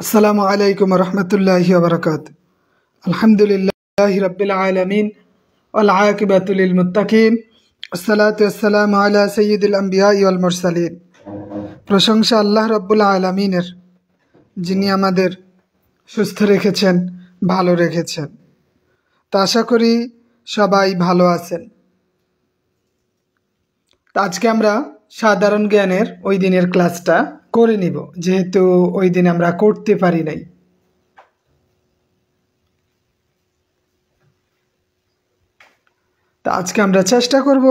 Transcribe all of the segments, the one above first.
আসসালামু আলাইকুম রহমতুল্লাহি ওয়া বারাকাতুহু। আলহামদুলিল্লাহি রাব্বিল আলামিন ওয়াল আকিবাতু লিল মুত্তাকিন ওয়াসসালাতু ওয়াসসালামু আলা সাইয়্যিদিল আমবিয়া ওয়াল মুরসালিন। প্রশংসা আল্লাহ রাব্বুল আলামিনের, যিনি আমাদের সুস্থ রেখেছেন, ভালো রেখেছেন। তা আশা করি সবাই ভালো আছেন। তো আজকে আমরা সাধারণ জ্ঞানের ওই দিনের ক্লাসটা করে নিব, যেহেতু ওই দিন আমরা করতে পারি নাই। তা আজকে আমরা চেষ্টা করব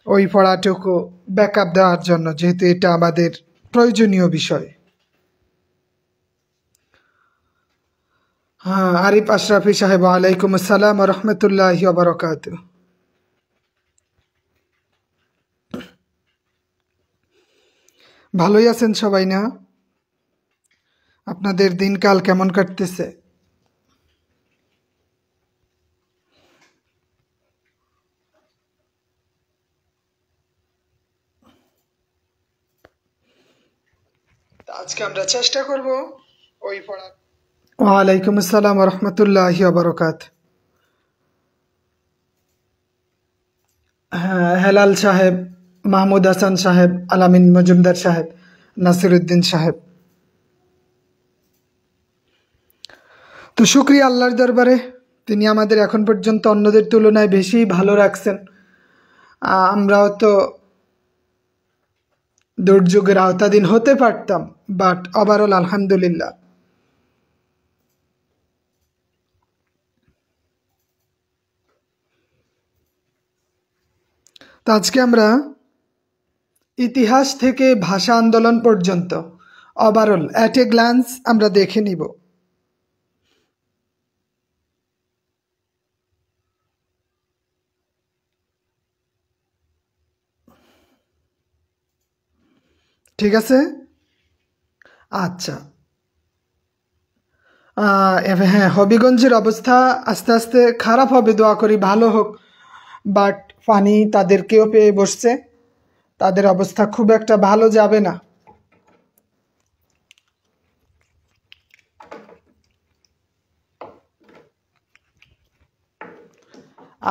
ওই পড়াটুকু ব্যাকআপ দেওয়ার জন্য, যেহেতু এটা আমাদের প্রয়োজনীয় বিষয়। হ্যাঁ, আরিফ আশরাফি সাহেব, ওয়ালাইকুম আসসালাম ওয়া রাহমাতুল্লাহি ওয়া বারাকাতুহু। ভালোই আছেন সবাই না? আপনাদের দিনকাল কেমন কাটতেছে? আজকে আমরা চেষ্টা করব ওই পড়া। ওয়ালাইকুম আসসালাম ওয়া রাহমাতুল্লাহি ওয়া বারাকাতুহু। হ্যাঁ, হেলাল সাহেব, মাহমুদ হাসান সাহেব, আলামিন মজুমদার সাহেব, নাসিরউদ্দিন সাহেব। তো শুকরিয়া আল্লাহর দরবারে, তিনি আমাদের এখন পর্যন্ত অন্যদের তুলনায় বেশি ভালো রাখছেন। আমরাও তো দুর্যোগের আওতাধীন হতে পারতাম, বাট ওভারঅল আলহামদুলিল্লাহ। তো আজকে আমরা ইতিহাস থেকে ভাষা আন্দোলন পর্যন্ত ওভারঅল অ্যাট এ গ্ল্যান্স আমরা দেখে নিব। ঠিক আছে? আচ্ছা। হ্যাঁ, হবিগঞ্জের অবস্থা আস্তে আস্তে খারাপ হবে, দোয়া করি ভালো হোক। বাট পানি তাদেরকেও পেয়ে বসছে, তাদের অবস্থা খুব একটা ভালো যাবে না।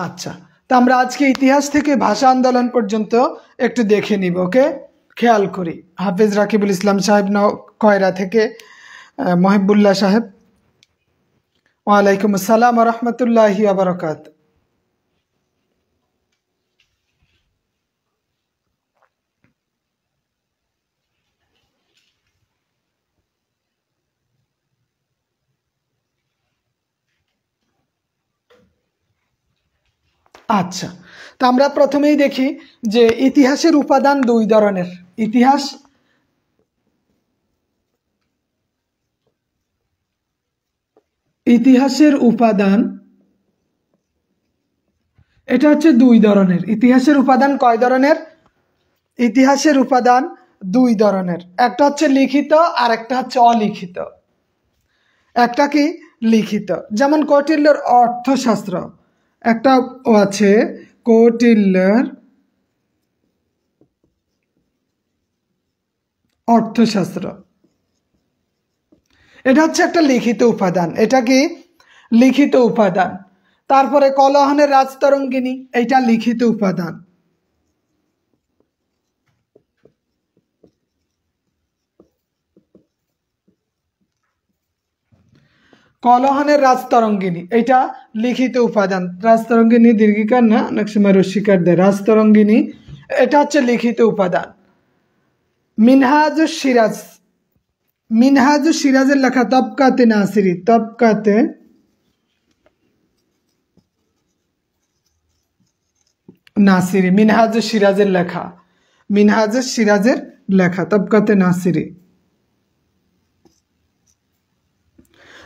আচ্ছা, তো আমরা আজকে ইতিহাস থেকে ভাষা আন্দোলন পর্যন্ত একটু দেখে নিব। ওকে, খেয়াল করি। হাফেজ রাকিবুল ইসলাম সাহেব কয়রা থেকে, মহিবুল্লাহ সাহেব, ওয়ালাইকুম আসসালাম ওয়া রাহমাতুল্লাহি ওয়া বারাকাতুহু। আচ্ছা, তো আমরা প্রথমেই দেখি যে ইতিহাসের উপাদান দুই ধরনের। ইতিহাসের উপাদান এটা হচ্ছে দুই ধরনের। ইতিহাসের উপাদান কয় ধরনের? ইতিহাসের উপাদান দুই ধরনের। একটা হচ্ছে লিখিত আর একটা হচ্ছে অলিখিত। একটা কি লিখিত, যেমন কৌটিল্যের অর্থশাস্ত্র, একটা আছে কৌটিল্যের অর্থশাস্ত্র। এটা হচ্ছে একটা লিখিত উপাদান। এটা কি লিখিত উপাদান। তারপরে কলহনের রাজতরঙ্গিনী, এইটা লিখিত উপাদান। কলহনের রাজতরঙ্গিনী, এটা লিখিত উপাদান। রাজতরঙ্গিনী দীর্ঘিকার না, অনেক সময় রস্বীকার দেয়। রাজতরঙ্গিনী এটা হচ্ছে লিখিত উপাদান। মিনহাজুস সিরাজের লেখা তবকাতে নাসিরি, তবকাতে নাসিরি, মিনহাজুস সিরাজের লেখা, মিনহাজুস সিরাজের লেখা তবকাতে নাসিরি।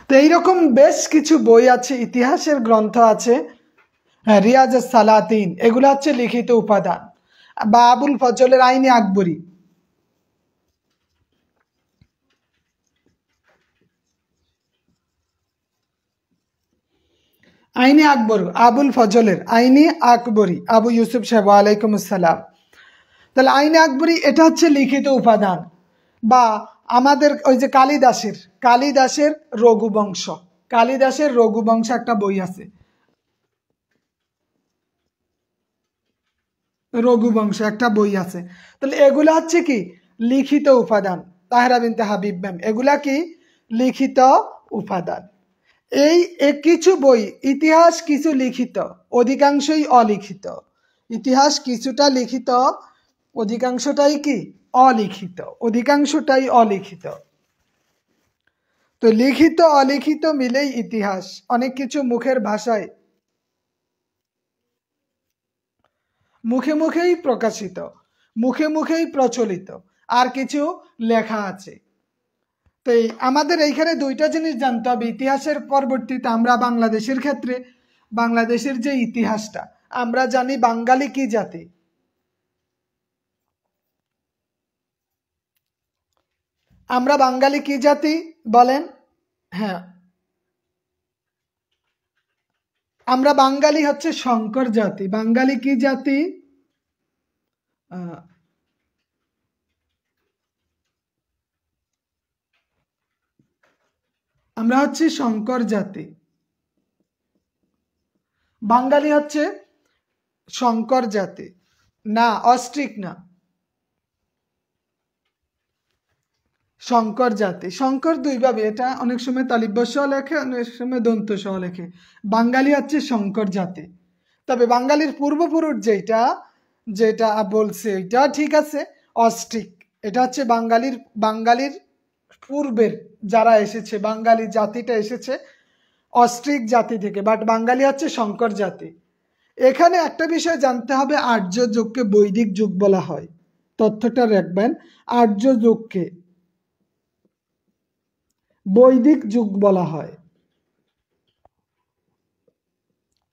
তো এইরকম বেশ কিছু বই আছে, ইতিহাসের গ্রন্থ আছে। হ্যাঁ, রিয়াজুস সালাতিন, এগুলো হচ্ছে লিখিত উপাদান। বা আবুল ফজলের আইনে আকবরী, আইনে আকবর, আবুল ফজলের আইনে আকবরী, আবু ইউসুফ সাহেব, ওয়ালাইকুম আসসালাম। তাহলে আইনে আকবরী এটা হচ্ছে লিখিত উপাদান। বা আমাদের ওই যে কালিদাসের রঘুবংশ, কালিদাসের রঘুবংশ একটা বই আছে, রঘুবংশ একটা বই আছে। তাহলে এগুলা হচ্ছে কি লিখিত উপাদান। তাহেরা বিনতে হাবিব ম্যাম, এগুলা কি লিখিত উপাদান। এই কিছু বই, ইতিহাস কিছু লিখিত, অধিকাংশই অলিখিত। ইতিহাস কিছুটা লিখিত, অধিকাংশটাই কি অলিখিত, অধিকাংশটাই অলিখিত। তো লিখিত অলিখিত মিলেই ইতিহাস। অনেক কিছু মুখের ভাষায়, মুখে মুখেই প্রকাশিত, মুখে মুখেই প্রচলিত, আর কিছু লেখা আছে। তো আমাদের এইখানে দুইটা জিনিস জানতে হবে। ইতিহাসের পরবর্তীতে আমরা বাংলাদেশের ক্ষেত্রে, বাংলাদেশের যে ইতিহাসটা, আমরা জানি বাঙালি কি জাতি, আমরা বাঙালি কি জাতি বলেন? হ্যাঁ, আমরা বাঙালি হচ্ছে শঙ্কর জাতি। বাঙালি কি জাতি? আমরা হচ্ছে শঙ্কর জাতি। বাঙালি হচ্ছে শঙ্কর জাতি, না অস্ট্রিক না, শঙ্কর জাতি। শঙ্কর দুইভাবে, এটা অনেক সময় তালিব্য সহ লেখে, অনেক সময় দন্ত সহ লেখে। বাঙালি হচ্ছে শঙ্কর জাতি। তবে বাঙালির পূর্বপুরুষ যেটা যেটা বলছে এটা ঠিক আছে, অস্ট্রিক। এটা হচ্ছে বাঙালির পূর্বের যারা এসেছে, বাঙালি জাতিটা এসেছে অস্ট্রিক জাতি থেকে, বাট বাঙালি হচ্ছে শঙ্কর জাতি। এখানে একটা বিষয় জানতে হবে, আর্য যুগকে বৈদিক যুগ বলা হয়। তথ্যটা রাখবেন, আর্য যুগকে বৈদিক যুগ বলা হয়।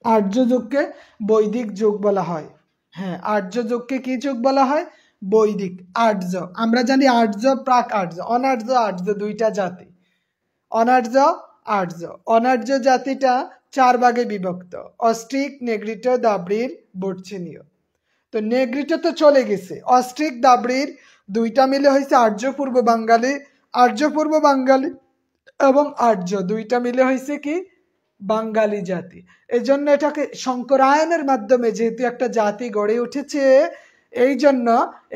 আর্য যুগকে বৈদিক যুগ বলা হয়। হ্যাঁ, আর্য যুগকে কি যুগ বলা হয়? বৈদিক। আর্য, আমরা জানি আর্য, প্রাক আর্য, অনার্য আর্য দুইটা জাতি। অনার্য আর্য, অনার্য জাতিটা 4 ভাগে বিভক্ত, অস্ট্রিক, নেগ্রিটো, দাবড়ির, বর্চিনীয়। তো নেগ্রিটো তো চলে গেছে, অস্ট্রিক দাবড়ির দুইটা মিলে হয়েছে আর্য পূর্ব বাঙালি। আর্য পূর্ব বাঙালি এবং আর্য দুইটা মিলে হয়েছে কি বাঙালি জাতি। এই জন্য এটাকে শঙ্করায়নের মাধ্যমে যেহেতু একটা জাতি গড়ে উঠেছে, এই জন্য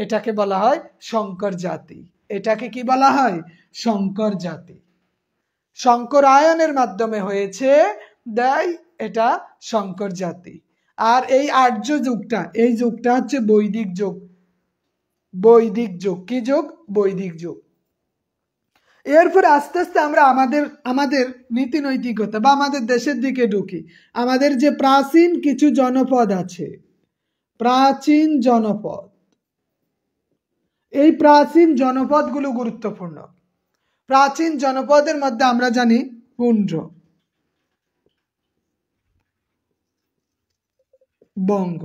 এটাকে বলা হয় শঙ্কর জাতি। এটাকে কি বলা হয়? শঙ্কর জাতি। শঙ্করায়নের মাধ্যমে হয়েছে, তাই এটা শঙ্কর জাতি। আর এই আর্য যুগটা, এই যুগটা হচ্ছে বৈদিক যুগ। বৈদিক যুগ কি যুগ? বৈদিক যুগ। এরপরে আস্তে আস্তে আমরা আমাদের নীতি নৈতিকতা বা আমাদের দেশের দিকে ঢুকি। আমাদের যে প্রাচীন কিছু জনপদ আছে, প্রাচীন জনপদ, এই প্রাচীন জনপদগুলো গুরুত্বপূর্ণ। প্রাচীন জনপদের মধ্যে আমরা জানি পুন্ড্র, বঙ্গ,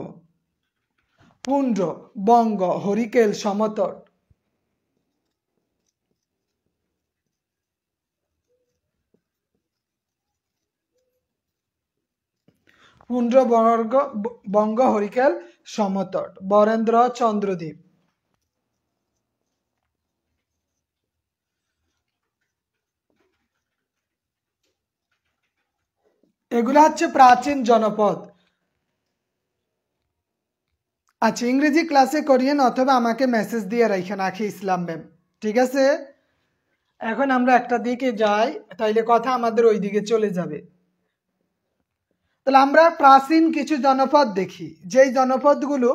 পুন্ড্র, বঙ্গ, হরিকেল, সমতট, পুন্ড্র, বঙ্গ, হরিকেল, সমতট, বরেন্দ্র, চন্দ্রদ্বীপ। এগুলো হচ্ছে প্রাচীন জনপদ। আচ্ছা, ইংরেজি ক্লাসে করিয়েন অথবা আমাকে মেসেজ দিয়ে রাখেন আখি ইসলাম ম্যাম, ঠিক আছে? এখন আমরা একটা দিকে যাই, তাইলে কথা আমাদের ওই দিকে চলে যাবে। তাহলে আমরা প্রাচীন কিছু জনপদ দেখি, যেই জনপদগুলো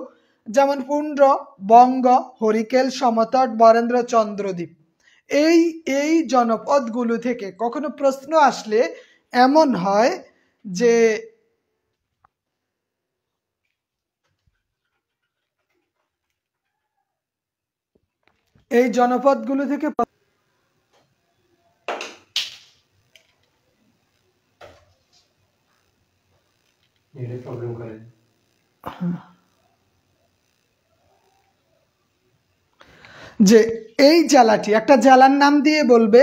যেমন পুন্ড্র, বঙ্গ, হরিকেল, সমতট, বরেন্দ্র, চন্দ্রদ্বীপ, এই জনপদগুলো থেকে কখনো প্রশ্ন আসলে এমন হয় যে এই জনপদগুলো থেকে যে এই জেলাটি, একটা জেলার নাম দিয়ে বলবে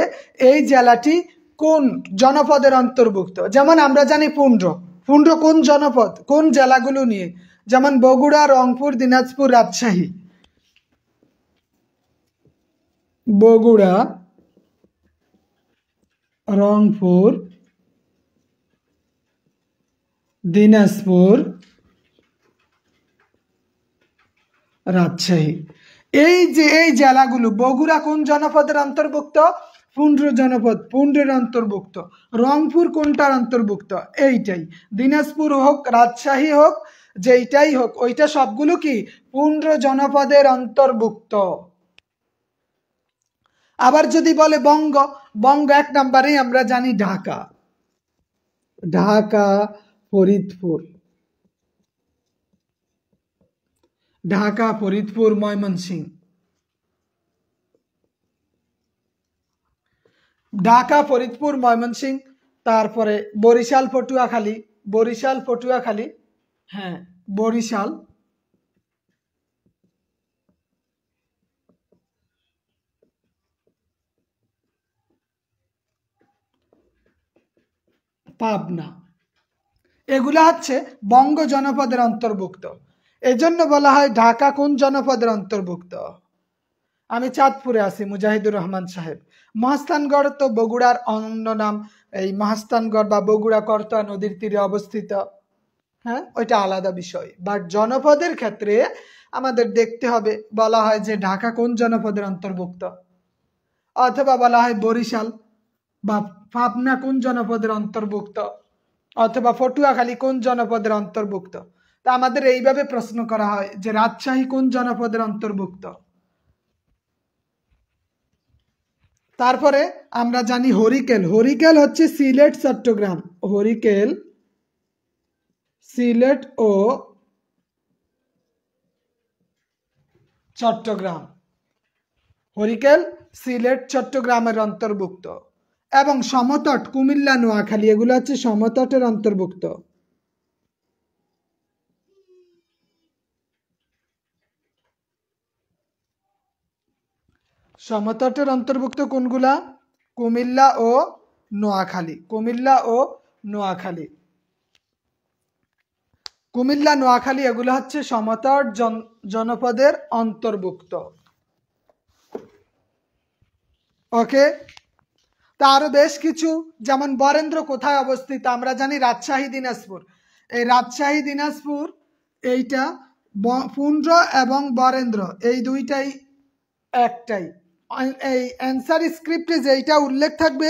এই জেলাটি কোন জনপদের অন্তর্ভুক্ত। যেমন আমরা জানি পুন্ড্র, পুন্ড্র কোন জনপদ, কোন জেলাগুলো নিয়ে? যেমন বগুড়া, রংপুর, দিনাজপুর, রাজশাহী। বগুড়া, রংপুর, দিনাজপুর, রাজশাহী। এই যে এই জেলাগুলো, বগুড়া কোন জনপদের অন্তর্ভুক্ত? পুন্ড্র জনপদ, পুন্ড্রের অন্তর্ভুক্ত। রংপুর কোনটার অন্তর্ভুক্ত? এইটাই। দিনাজপুর হোক, রাজশাহী হোক, যেইটাই হোক, ওইটা সবগুলো কি পুন্ড্র জনপদের অন্তর্ভুক্ত। আবার যদি বলে বঙ্গ, বঙ্গ 1 নম্বরেই আমরা জানি ঢাকা, ঢাকা, ফরিদপুর, ঢাকা, ফরিদপুর, ময়মনসিংহ, ঢাকা, ফরিদপুর, ময়মনসিংহ, তারপরে বরিশাল, পটুয়াখালী, বরিশাল, পটুয়াখালী, হ্যাঁ বরিশাল, পাবনা। এগুলা হচ্ছে বঙ্গ জনপদের অন্তর্ভুক্ত। এজন্য বলা হয় ঢাকা কোন জনপদের অন্তর্ভুক্ত? আমি চাঁদপুরে আছি, মুজাহিদুর রহমান সাহেব। মহাস্থানগড় তো বগুড়ার অন্য নাম, এই মহাস্থানগড় বা বগুড়া করতোয়া নদীর তীরে অবস্থিত। হ্যাঁ, ওইটা আলাদা বিষয়। বাট জনপদের ক্ষেত্রে আমাদের দেখতে হবে, বলা হয় যে ঢাকা কোন জনপদের অন্তর্ভুক্ত, অথবা বলা হয় বরিশাল বা পাবনা কোন জনপদের অন্তর্ভুক্ত, অথবা পটুয়াখালী কোন জনপদের অন্তর্ভুক্ত। তা আমাদের এইভাবে প্রশ্ন করা হয় যে রাজশাহী কোন জনপদের অন্তর্ভুক্ত। তারপরে আমরা জানি হরিকেল, হরিকেল হচ্ছে সিলেট, চট্টগ্রাম। হরিকেল সিলেট ও চট্টগ্রাম, হরিকেল সিলেট, চট্টগ্রামের অন্তর্ভুক্ত। এবং সমতট কুমিল্লা, নোয়াখালী, এগুলো হচ্ছে সমতটের অন্তর্ভুক্ত। সমতটের অন্তর্ভুক্ত কোনগুলা? কুমিল্লা ও নোয়াখালী, কুমিল্লা ও নোয়াখালী, কুমিল্লা, নোয়াখালী, এগুলো হচ্ছে সমতট জনপদের অন্তর্ভুক্ত। ওকে, তা আরো বেশ কিছু, যেমন বরেন্দ্র কোথায় অবস্থিত? আমরা জানি রাজশাহী, দিনাজপুর। এই রাজশাহী, দিনাজপুর, এইটা পুন্ড্র এবং বরেন্দ্র এই দুইটাই একটাই। এই অ্যান্সার স্ক্রিপ্টে যেইটা উল্লেখ থাকবে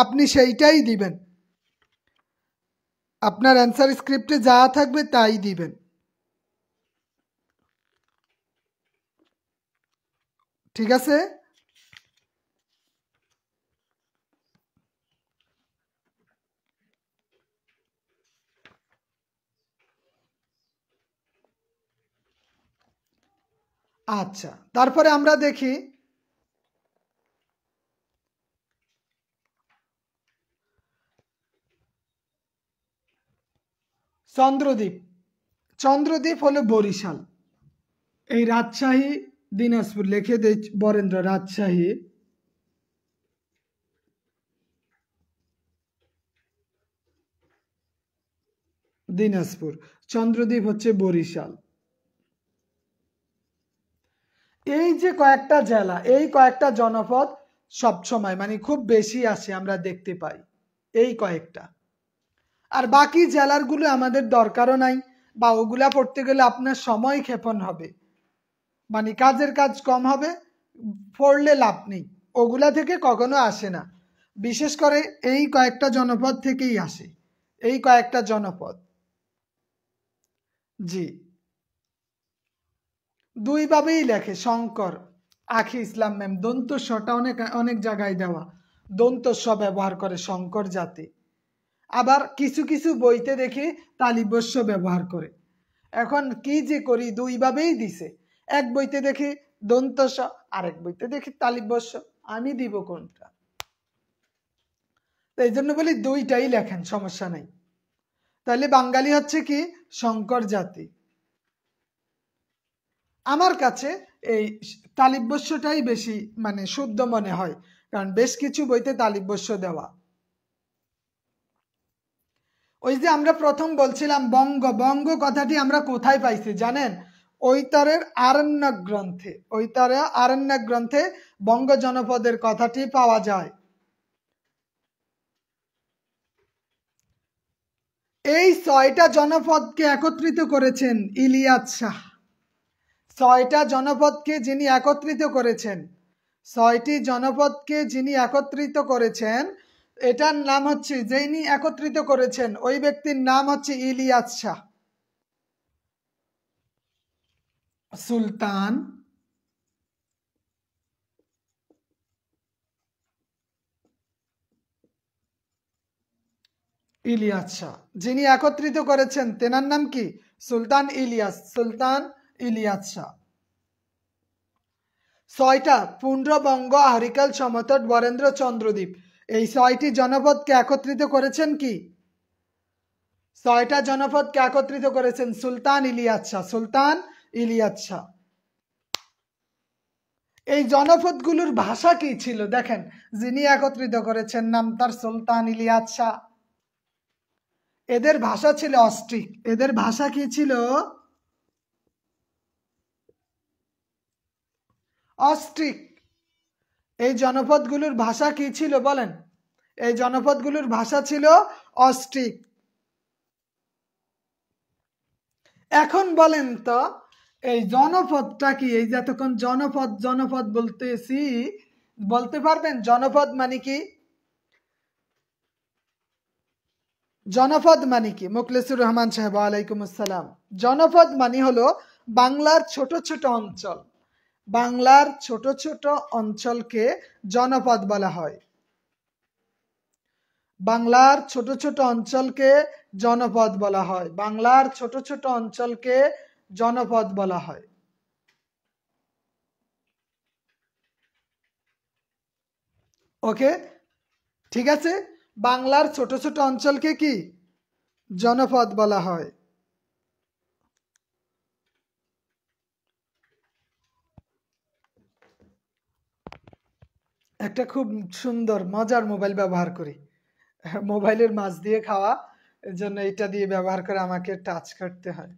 আপনি সেইটাই দিবেন, আপনার অ্যান্সার স্ক্রিপ্টে যা থাকবে তাই দিবেন। ঠিক আছে? আচ্ছা, তারপরে আমরা দেখি চন্দ্রদ্বীপ। চন্দ্রদ্বীপ হলো বরিশাল। এই রাজশাহী, দিনাজপুর লিখে দেই, বরেন্দ্র, রাজশাহী, দিনাজপুর, চন্দ্রদ্বীপ হচ্ছে বরিশাল। এই যে কয়েকটা জেলা, এই কয়েকটা জনপদ সবসময় মানে খুব বেশি আসে, আমরা দেখতে পাই এই কয়েকটা। আর বাকি জেলারগুলো আমাদের দরকারও নাই, বা ওগুলা পড়তে গেলে আপনার সময় ক্ষেপণ হবে, মানে কাজের কাজ কম হবে, পড়লে লাভ নেই। ওগুলা থেকে কখনো আসে না, বিশেষ করে এই কয়েকটা জনপদ থেকেই আসে, এই কয়েকটা জনপদ। জি, দুইভাবেই লেখে শঙ্কর, আখি ইসলাম ম্যাম, দন্ত স্বটা অনেক অনেক জায়গায় দেওয়া, দন্ত স ব্যবহার করে শঙ্কর জাতি। আবার কিছু কিছু বইতে দেখি তালিবস্য ব্যবহার করে। এখন কি যে করি, দুইভাবেই দিছে। এক বইতে দেখি দন্ত স, আরেক বইতে দেখি তালিবস্য, আমি দিব কোনটা? তো এই জন্য বলি দুইটাই লেখেন, সমস্যা নাই। তাহলে বাঙালি হচ্ছে কি শঙ্কর জাতি। আমার কাছে এই তালিবস্যটাই বেশি মানে শুদ্ধ মনে হয়, কারণ বেশ কিছু বইতে তালিবস্য দেওয়া। ওই যে আমরা প্রথম বলছিলাম বঙ্গ, বঙ্গ কথাটি আমরা কোথায় পাইছি জানেন? ঐতরের আরণ্যক গ্রন্থে, ঐতরের আরণ্যক গ্রন্থে বঙ্গ জনপদের কথাটি পাওয়া যায়। এই 6টা জনপদকে একত্রিত করেছেন ইলিয়াস শাহ। 6টা জনপদকে যিনি একত্রিত করেছেন, 6টি জনপদকে যিনি একত্রিত করেছেন, এটার নাম হচ্ছে, যিনি একত্রিত করেছেন ওই ব্যক্তির নাম হচ্ছে ইলিয়াস শাহ। সুলতান ইলিয়াস শাহ যিনি একত্রিত করেছেন তেনার নাম কি? সুলতান ইলিয়াস, সুলতান ইলিয়াস শাহ। 6টা পূর্ববঙ্গ, আরিকাল, সমতট, বরেন্দ্র, চন্দ্রদ্বীপ, এই 6টি জনপদকে একত্রিত করেছেন কি? 6টা জনপদকে একত্রিত করেছেন সুলতান ইলিয়াস শাহ, সুলতান ইলিয়াস শাহ। এই জনপদগুলোর ভাষা কি ছিল? দেখেন, যিনি একত্রিত করেছেন নাম তার সুলতান ইলিয়াস শাহ। এদের ভাষা ছিল অস্ট্রিক। এদের ভাষা কি ছিল? অস্ট্রিক। এই জনপদগুলোর ভাষা কি ছিল বলেন? এই জনপদগুলোর ভাষা ছিল অস্ট্রিক। এখন বলেন তো, এই জনপদটা কি? এই যে এতক্ষণ জনপদ জনপদ বলতেছি, বলতে পারবেন জনপদ মানে কি? জনপদ মানে কি? মুখলেসুর রহমান সাহেব, ওয়ালাইকুম আসসালাম। জনপদ মানে হলো বাংলার ছোট ছোট অঞ্চল। বাংলার ছোট ছোট অঞ্চলকে জনপদ বলা হয়। বাংলার ছোট ছোট অঞ্চলকে জনপদ বলা হয়। বাংলার ছোট ছোট অঞ্চলকে জনপদ বলা হয়। ওকে, ঠিক আছে। বাংলার ছোট ছোট অঞ্চলকে কি? জনপদ বলা হয়। একটা খুব সুন্দর মজার মোবাইল ব্যবহার করি, মোবাইলের মাঝ দিয়ে খাওয়া, এর জন্য এটা দিয়ে ব্যবহার করে আমাকে টাচ করতে হয়।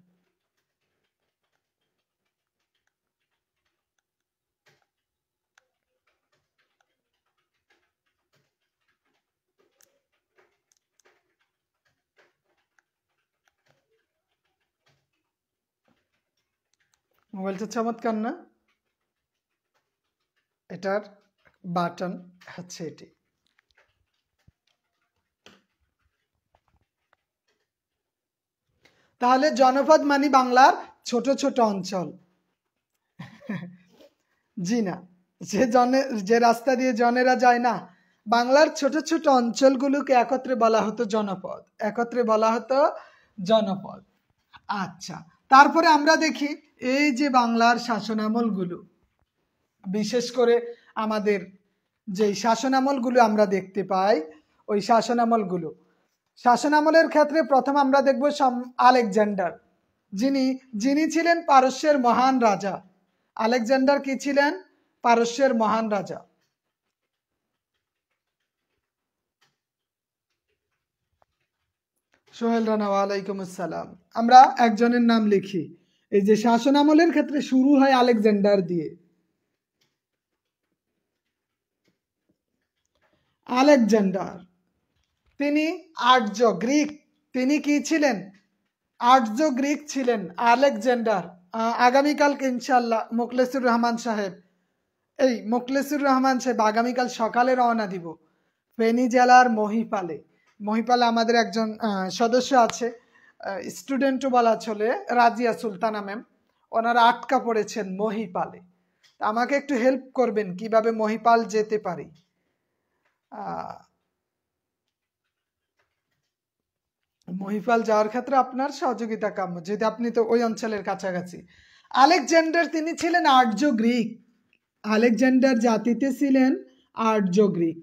মোবাইলটা চমৎকার না? এটার বাটন হচ্ছে এটি। তাহলে জনপদ মানে বাংলার ছোট ছোট অঞ্চল। জি না, যে রাস্তা দিয়ে জনেরা যায় না, বাংলার ছোট ছোট অঞ্চলগুলোকে একত্রে বলা হতো জনপদ। একত্রে বলা হতো জনপদ। আচ্ছা, তারপরে আমরা দেখি এই যে বাংলার শাসনামলগুলো, বিশেষ করে আমাদের যে শাসনামলগুলো আমরা দেখতে পাই, ওই শাসনামলের ক্ষেত্রে প্রথম আমরা দেখব আলেকজান্ডার, যিনি ছিলেন পারস্যের মহান রাজা। আলেকজান্ডার কি ছিলেন? পারস্যের মহান রাজা। সোহেল রানা, ওয়ালাইকুম আসসালাম। আমরা একজনের নাম লিখি। এই যে শাসনামলের ক্ষেত্রে শুরু হয় আলেকজান্ডার দিয়ে। আলেকজান্ডার, তিনি আর্য গ্রিক। তিনি কি ছিলেন? আর্য গ্রিক ছিলেন আলেকজান্ডার। আগামীকালকে ইনশাল্লাহ মোখলেসুর রহমান সাহেব আগামীকাল সকালে রওনা দিব ফেনী জেলার মহিপালে। মহিপালে আমাদের একজন সদস্য আছে, স্টুডেন্টও বলা চলে, রাজিয়া সুলতানা ম্যাম। ওনারা আটকা পড়েছেন মহিপালে। আমাকে একটু হেল্প করবেন কিভাবে মহিপাল যেতে পারি। মহিপাল যাওয়ার ক্ষেত্রে আপনার সহযোগিতা কাম্য, যেহেতু আপনি তো ওই অঞ্চলের কাছাকাছি। আলেকজান্ডার তিনি ছিলেন আর্য গ্রিক। আলেকজান্ডার জাতিতে ছিলেন আর্য গ্রিক।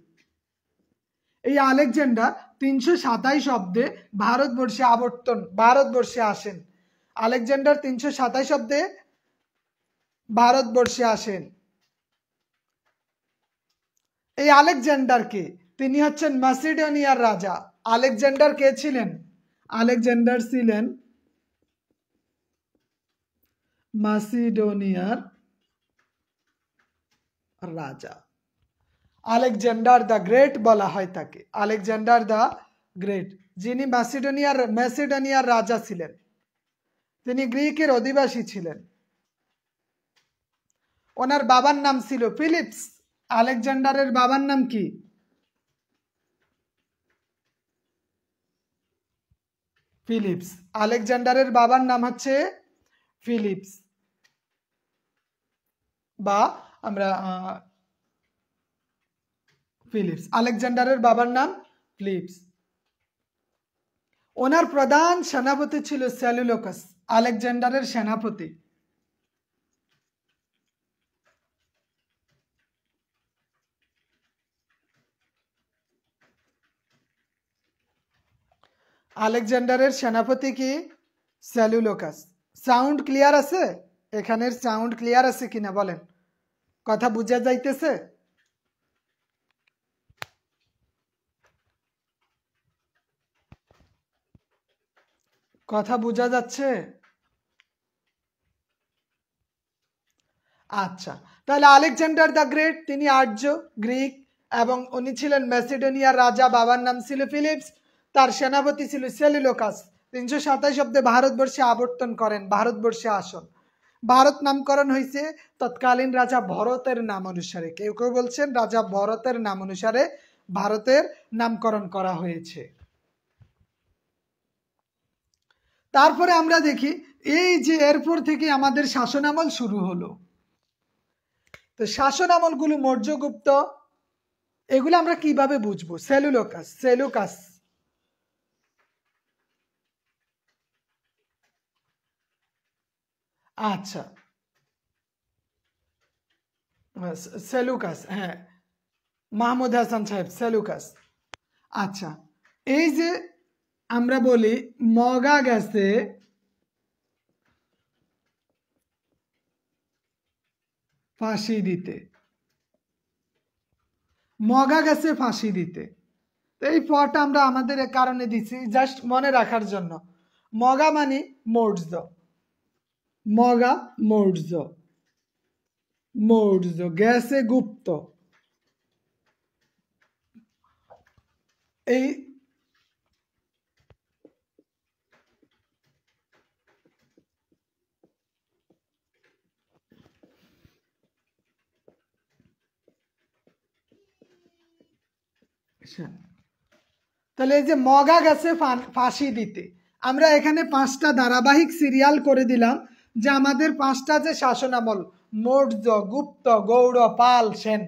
এই আলেকজান্ডার 327 অব্দে ভারতবর্ষে আসেন। আলেকজান্ডার 327 অব্দে ভারতবর্ষে আসেন। এই আলেকজান্ডার কে? তিনি হচ্ছেন ম্যাসিডোনিয়ার রাজা। আলেকজান্ডার কে ছিলেন? আলেকজান্ডার ছিলেন ম্যাসিডোনিয়ার রাজা। আলেকজান্ডার দ্য গ্রেট বলা হয় তাকে। আলেকজান্ডার দ্য গ্রেট, যিনি ম্যাসিডোনিয়ার রাজা ছিলেন, তিনি গ্রিকের অধিবাসী ছিলেন। ওনার বাবার নাম ছিল ফিলিপস। আলেকজান্ডারের বাবার নাম কি? ফিলিপস। আলেকজান্ডারের বাবার নাম হচ্ছে ফিলিপস, বা আমরা ফিলিপস। আলেকজান্ডারের বাবার নাম ফিলিপস। ওনার প্রধান সেনাপতি ছিল সেলুলোকাস, আলেকজান্ডারের সেনাপতি। আলেকজান্ডারের সেনাপতি কি? সেলুলোকাস। সাউন্ড ক্লিয়ার আছে? এখানের সাউন্ড ক্লিয়ার আছে কিনা বলেন, কথা বুঝা যাইতেছে? কথা বোঝা যাচ্ছে? আচ্ছা, তাহলে আলেকজান্ডার দ্য গ্রেট, তিনি আর্য গ্রিক এবং উনি ছিলেন ম্যাসিডোনিয়ার রাজা। বাবার নাম ছিল ফিলিপস, তার সেনাপতি ছিল সেলুলোকাস। 327 অব্দে ভারতবর্ষে আবর্তন করেন, ভারতবর্ষে আসন। ভারত নামকরণ হয়েছে তৎকালীন রাজা ভরতের নাম অনুসারে। কেউ কেউ বলছেন রাজা ভরতের নাম অনুসারে ভারতের নামকরণ করা হয়েছে। তারপরে আমরা দেখি এই যে এরপর থেকে আমাদের শাসনামল শুরু হলো। তো শাসনামলগুলো মৌর্যগুপ্ত, এগুলো আমরা কিভাবে বুঝবো? সেলুকাস। আচ্ছা, সেলুকাস, হ্যাঁ, মাহমুদ হাসান সাহেব, সেলুকাস। আচ্ছা, এই যে আমরা বলি মগা গেছে ফাঁসি দিতে, মগা গেছে ফাঁসি দিতে। তো এই পটা আমরা আমাদের কারণে দিচ্ছি জাস্ট মনে রাখার জন্য। মগা মানে মৌর্য, মগা মৌর্য, মৌর্য গেছে গুপ্ত। এই তাহলে এই যে মগা গেছে ফাঁসি দিতে, আমরা এখানে 5টা ধারাবাহিক সিরিয়াল করে দিলাম যে আমাদের 5টা যে শাসনামল, মৌর্য, গুপ্ত, গৌড়, পাল, সেন।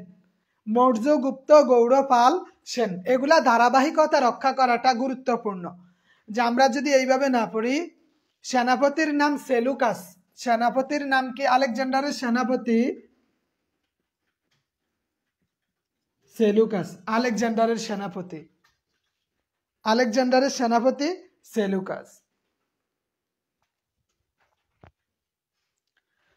মৌর্য, গুপ্ত, গৌড়, পাল, সেন, এগুলা ধারাবাহিকতা রক্ষা করাটা গুরুত্বপূর্ণ। যে আমরা যদি এইভাবে না পড়ি, সেনাপতির নাম সেলুকাস, সেনাপতির নাম কি? আলেকজান্ডারের সেনাপতি সেলুকাস, আলেকজান্ডারের সেনাপতি, আলেকজান্ডারের সেনাপতি সেলুকাস।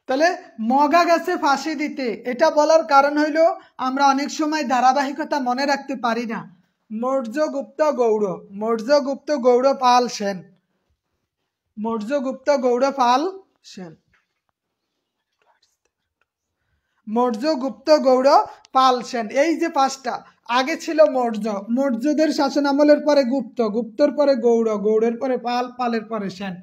তাহলে মগা গেছে ফাঁসি দিতে, এটা বলার কারণ হইল আমরা অনেক সময় ধারাবাহিকতা মনে রাখতে পারি না। মৌর্য, গুপ্ত, গৌড়, মৌর্য, গুপ্ত, গৌড়, পাল, সেন, মৌর্য, গুপ্ত, গৌড়, পাল, সেন, মৌর্য, গুপ্ত, গৌড়, পাল, সেন, এই যে 5টা। আগে ছিল মৌর্য, মৌর্যদের শাসন আমলের পরে গুপ্ত, গুপ্তর পরে গৌড়, গৌড়ের পরে পাল, পালের পরে সেন।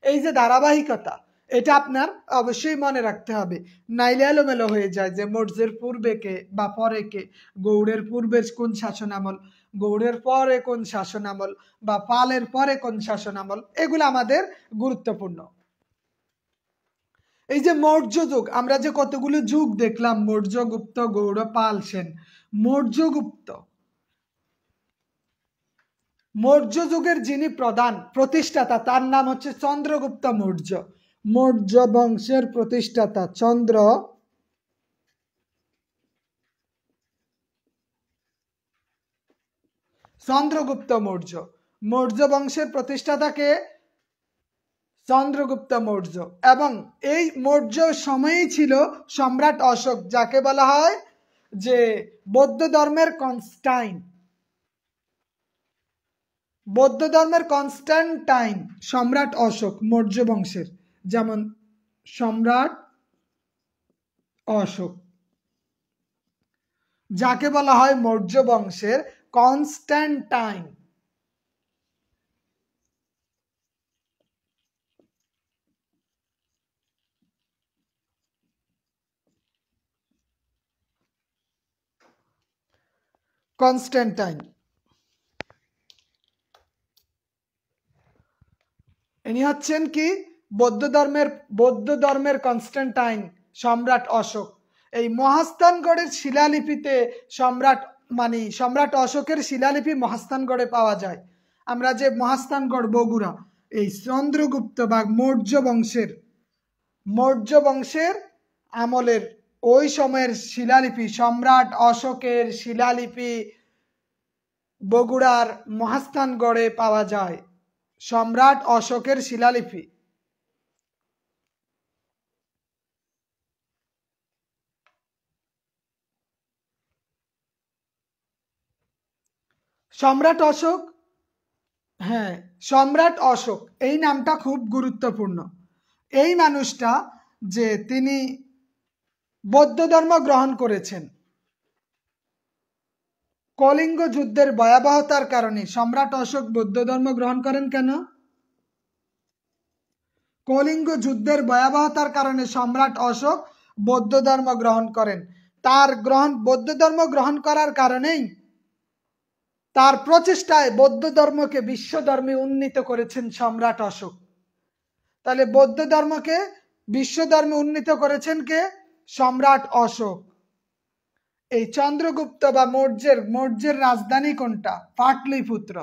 এই যে ধারাবাহিকতা, এটা আপনার অবশ্যই মনে রাখতে হবে, নাইলে এলোমেলো হয়ে যায় যে মৌর্যের পূর্বে কে বা পরে কে, গৌড়ের পূর্বে কোন শাসন আমল, গৌড়ের পরে কোন শাসন আমল, বা পালের পরে কোন শাসন আমল, এগুলো আমাদের গুরুত্বপূর্ণ। এই যে মৌর্য যুগ, আমরা যে কতগুলো যুগ দেখলাম, মৌর্য, গুপ্ত, গৌড়, পাল, সেন। মৌর্য যুগের যিনি প্রধান প্রতিষ্ঠাতা তার নাম হচ্ছে চন্দ্রগুপ্ত মৌর্য। মৌর্য বংশের প্রতিষ্ঠাতা চন্দ্রগুপ্ত মৌর্য। মৌর্য বংশের প্রতিষ্ঠাতাকে চন্দ্রগুপ্ত মৌর্য। এবং এই মৌর্য সময়েই ছিল সম্রাট অশোক, যাকে বলা হয় যে বৌদ্ধ ধর্মের কনস্টাইন, বৌদ্ধ ধর্মের কনস্ট্যান্টাইন সম্রাট অশোক মৌর্য বংশের, যেমন সম্রাট অশোক, যাকে বলা হয় মৌর্য বংশের কনস্ট্যান্টাইন। কনস্ট্যান্টাইন। ইনি হচ্ছেন কি বৌদ্ধ ধর্মের কনস্ট্যান্টাইন, সম্রাট অশোক। এই মহাস্থানগড়ের শিলালিপিতে সম্রাট অশোকের শিলালিপি মহাস্থানগড়ে পাওয়া যায়। আমরা যে মহাস্থানগড় বগুড়া, এই চন্দ্রগুপ্ত বা মৌর্য বংশের আমলের ওই সময়ের শিলালিপি, সম্রাট অশোকের শিলালিপি বগুড়ার মহাস্থানগড়ে পাওয়া যায়। সম্রাট অশোকের শিলালিপি। সম্রাট অশোক, হ্যাঁ, সম্রাট অশোক এই নামটা খুব গুরুত্বপূর্ণ। এই মানুষটা যে তিনি বৌদ্ধ ধর্ম গ্রহণ করেছেন, কলিঙ্গ যুদ্ধের ভয়াবহতার কারণে সম্রাট অশোক বৌদ্ধ ধর্ম গ্রহণ করেন কেন? কলিঙ্গ যুদ্ধের ভয়াবহতার কারণে সম্রাট অশোক বৌদ্ধ ধর্ম গ্রহণ করেন। বৌদ্ধ ধর্ম গ্রহণ করার কারণেই তার প্রচেষ্টায় বৌদ্ধ ধর্মকে বিশ্ব ধর্মে উন্নীত করেছেন সম্রাট অশোক। তাহলে বৌদ্ধ ধর্মকে বিশ্ব ধর্মে উন্নীত করেছেন কে? সম্রাট অশোক। এই চন্দ্রগুপ্ত বা মৌর্যের রাজধানী কোনটা? পাটলিপুত্র।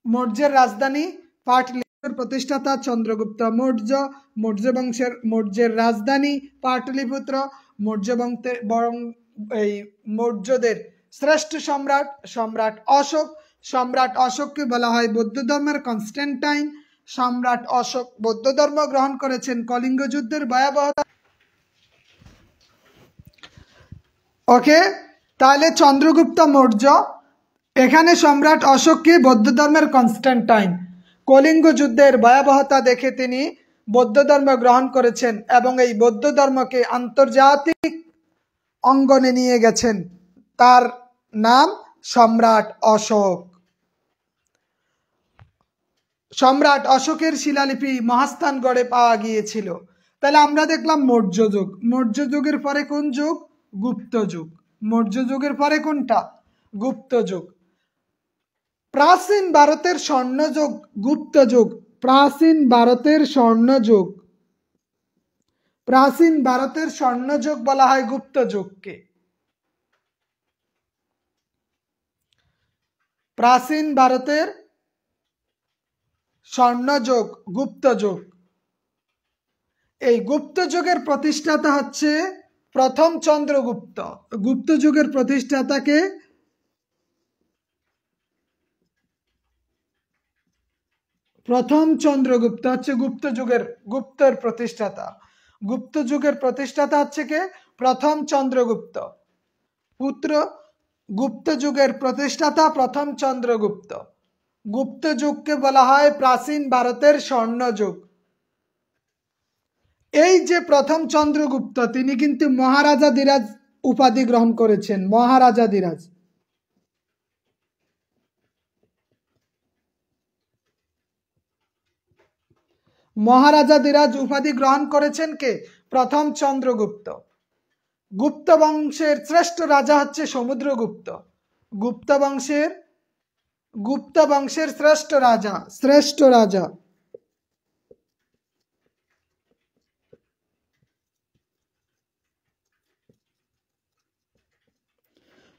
মৌর্যের রাজধানী পাটলিপুত্রের প্রতিষ্ঠাতা চন্দ্রগুপ্ত মৌর্য। মৌর্যের রাজধানী পাটলিপুত্র। মৌর্যদের শ্রেষ্ঠ সম্রাট অশোক। সম্রাট অশোককে বলা হয় বৌদ্ধ ধর্মের কনস্ট্যান্টাইন। সম্রাট অশোক বৌদ্ধ ধর্ম গ্রহণ করেছেন কলিঙ্গ যুদ্ধের ভয়াবহতা। ওকে, তাহলে চন্দ্রগুপ্ত মৌর্য, এখানে সম্রাট অশোককে বৌদ্ধ ধর্মের কনস্ট্যান্টাইন। কলিঙ্গ যুদ্ধের ভয়াবহতা দেখে তিনি বৌদ্ধ ধর্ম গ্রহণ করেছেন এবং এই বৌদ্ধ ধর্মকে আন্তর্জাতিক অঙ্গনে নিয়ে গেছেন। তার নাম সম্রাট অশোক। সম্রাট অশোকের শিলালিপি মহাস্থানগড়ে পাওয়া গিয়েছিল। তাহলে আমরা দেখলাম মৌর্য যুগ। মৌর্য যুগের পরে কোন যুগ? গুপ্ত যুগ। মৌর্য যুগের পরে কোনটা? গুপ্ত যুগ। প্রাচীন ভারতের স্বর্ণযুগ গুপ্ত যুগ। প্রাচীন ভারতের স্বর্ণযুগ বলা হয় গুপ্ত যুগকে। প্রাচীন ভারতের স্বর্ণযুগ গুপ্ত যুগ। এই গুপ্ত যুগের প্রতিষ্ঠাতা হচ্ছে প্রথম চন্দ্রগুপ্ত। গুপ্ত যুগের প্রতিষ্ঠাতাকে প্রথম চন্দ্রগুপ্ত হচ্ছে গুপ্তের প্রতিষ্ঠাতা। গুপ্ত যুগের প্রতিষ্ঠাতা হচ্ছে কে? প্রথম চন্দ্রগুপ্ত পুত্র। গুপ্ত যুগের প্রতিষ্ঠাতা প্রথম চন্দ্রগুপ্ত। গুপ্ত যুগকে বলা হয় প্রাচীন ভারতের স্বর্ণযুগ। এই যে প্রথম চন্দ্রগুপ্ত, তিনি কিন্তু মহারাজা ধীরাজ উপাধি গ্রহণ করেছেন। মহারাজা ধীরাজ। মহারাজা ধীরাজ উপাধি গ্রহণ করেছেন কে? প্রথম চন্দ্রগুপ্ত। গুপ্ত বংশের শ্রেষ্ঠ রাজা হচ্ছে সমুদ্রগুপ্ত। গুপ্ত বংশের শ্রেষ্ঠ রাজা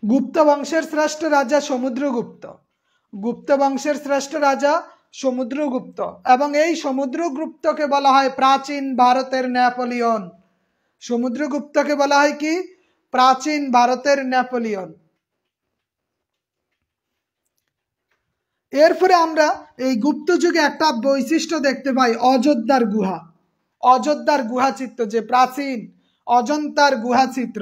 গুপ্ত বংশের শ্রেষ্ঠ রাজা সমুদ্রগুপ্ত। গুপ্ত বংশের শ্রেষ্ঠ রাজা সমুদ্রগুপ্ত এবং এই সমুদ্রগুপ্তকে বলা হয় প্রাচীন ভারতের নেপোলিয়ন। সমুদ্রগুপ্তকে বলা হয় কি? প্রাচীন ভারতের নেপোলিয়ন। এরপরে আমরা এই গুপ্ত যুগে একটা বৈশিষ্ট্য দেখতে পাই, অযোধ্যার গুহা। অযোধ্যার গুহা চিত্র, যে প্রাচীন অজন্তার গুহা চিত্র।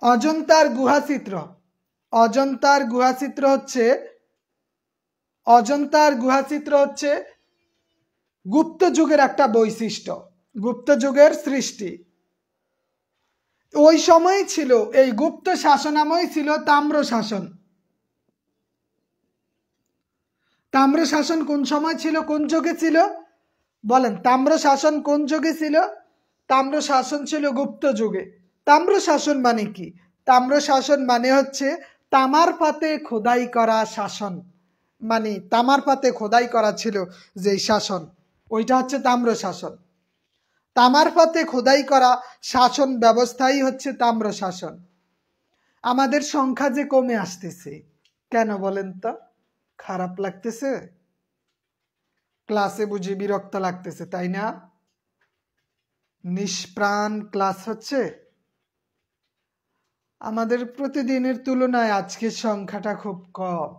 অজন্তার গুহা চিত্র হচ্ছে গুপ্ত যুগের একটা বৈশিষ্ট্য, গুপ্ত যুগের সৃষ্টি। ওই সময় ছিল, এই গুপ্ত শাসনাময় ছিল তাম্র শাসন। তাম্র শাসন কোন সময় ছিল, কোন যুগে ছিল বলেন? তাম্র শাসন কোন যুগে ছিল? তাম্র শাসন ছিল গুপ্ত যুগে। তাম্র শাসন মানে কি? তাম্র শাসন মানে হচ্ছে তামার পাতে খোদাই করা শাসন, মানে তামার পাতে খোদাই করা ছিল যেই শাসন, ওইটা হচ্ছে তাম্র শাসন। তামার পাতে খোদাই করা শাসন ব্যবস্থাই হচ্ছে তাম্র শাসন। আমাদের সংখ্যা যে কমে আসতেছে কেন বলেন তো? খারাপ লাগতেছে? ক্লাসে বুঝি বিরক্ত লাগতেছে, তাই না? নিষ্প্রাণ ক্লাস হচ্ছে। আমাদের প্রতিদিনের তুলনায় আজকের সংখ্যাটা খুব কম।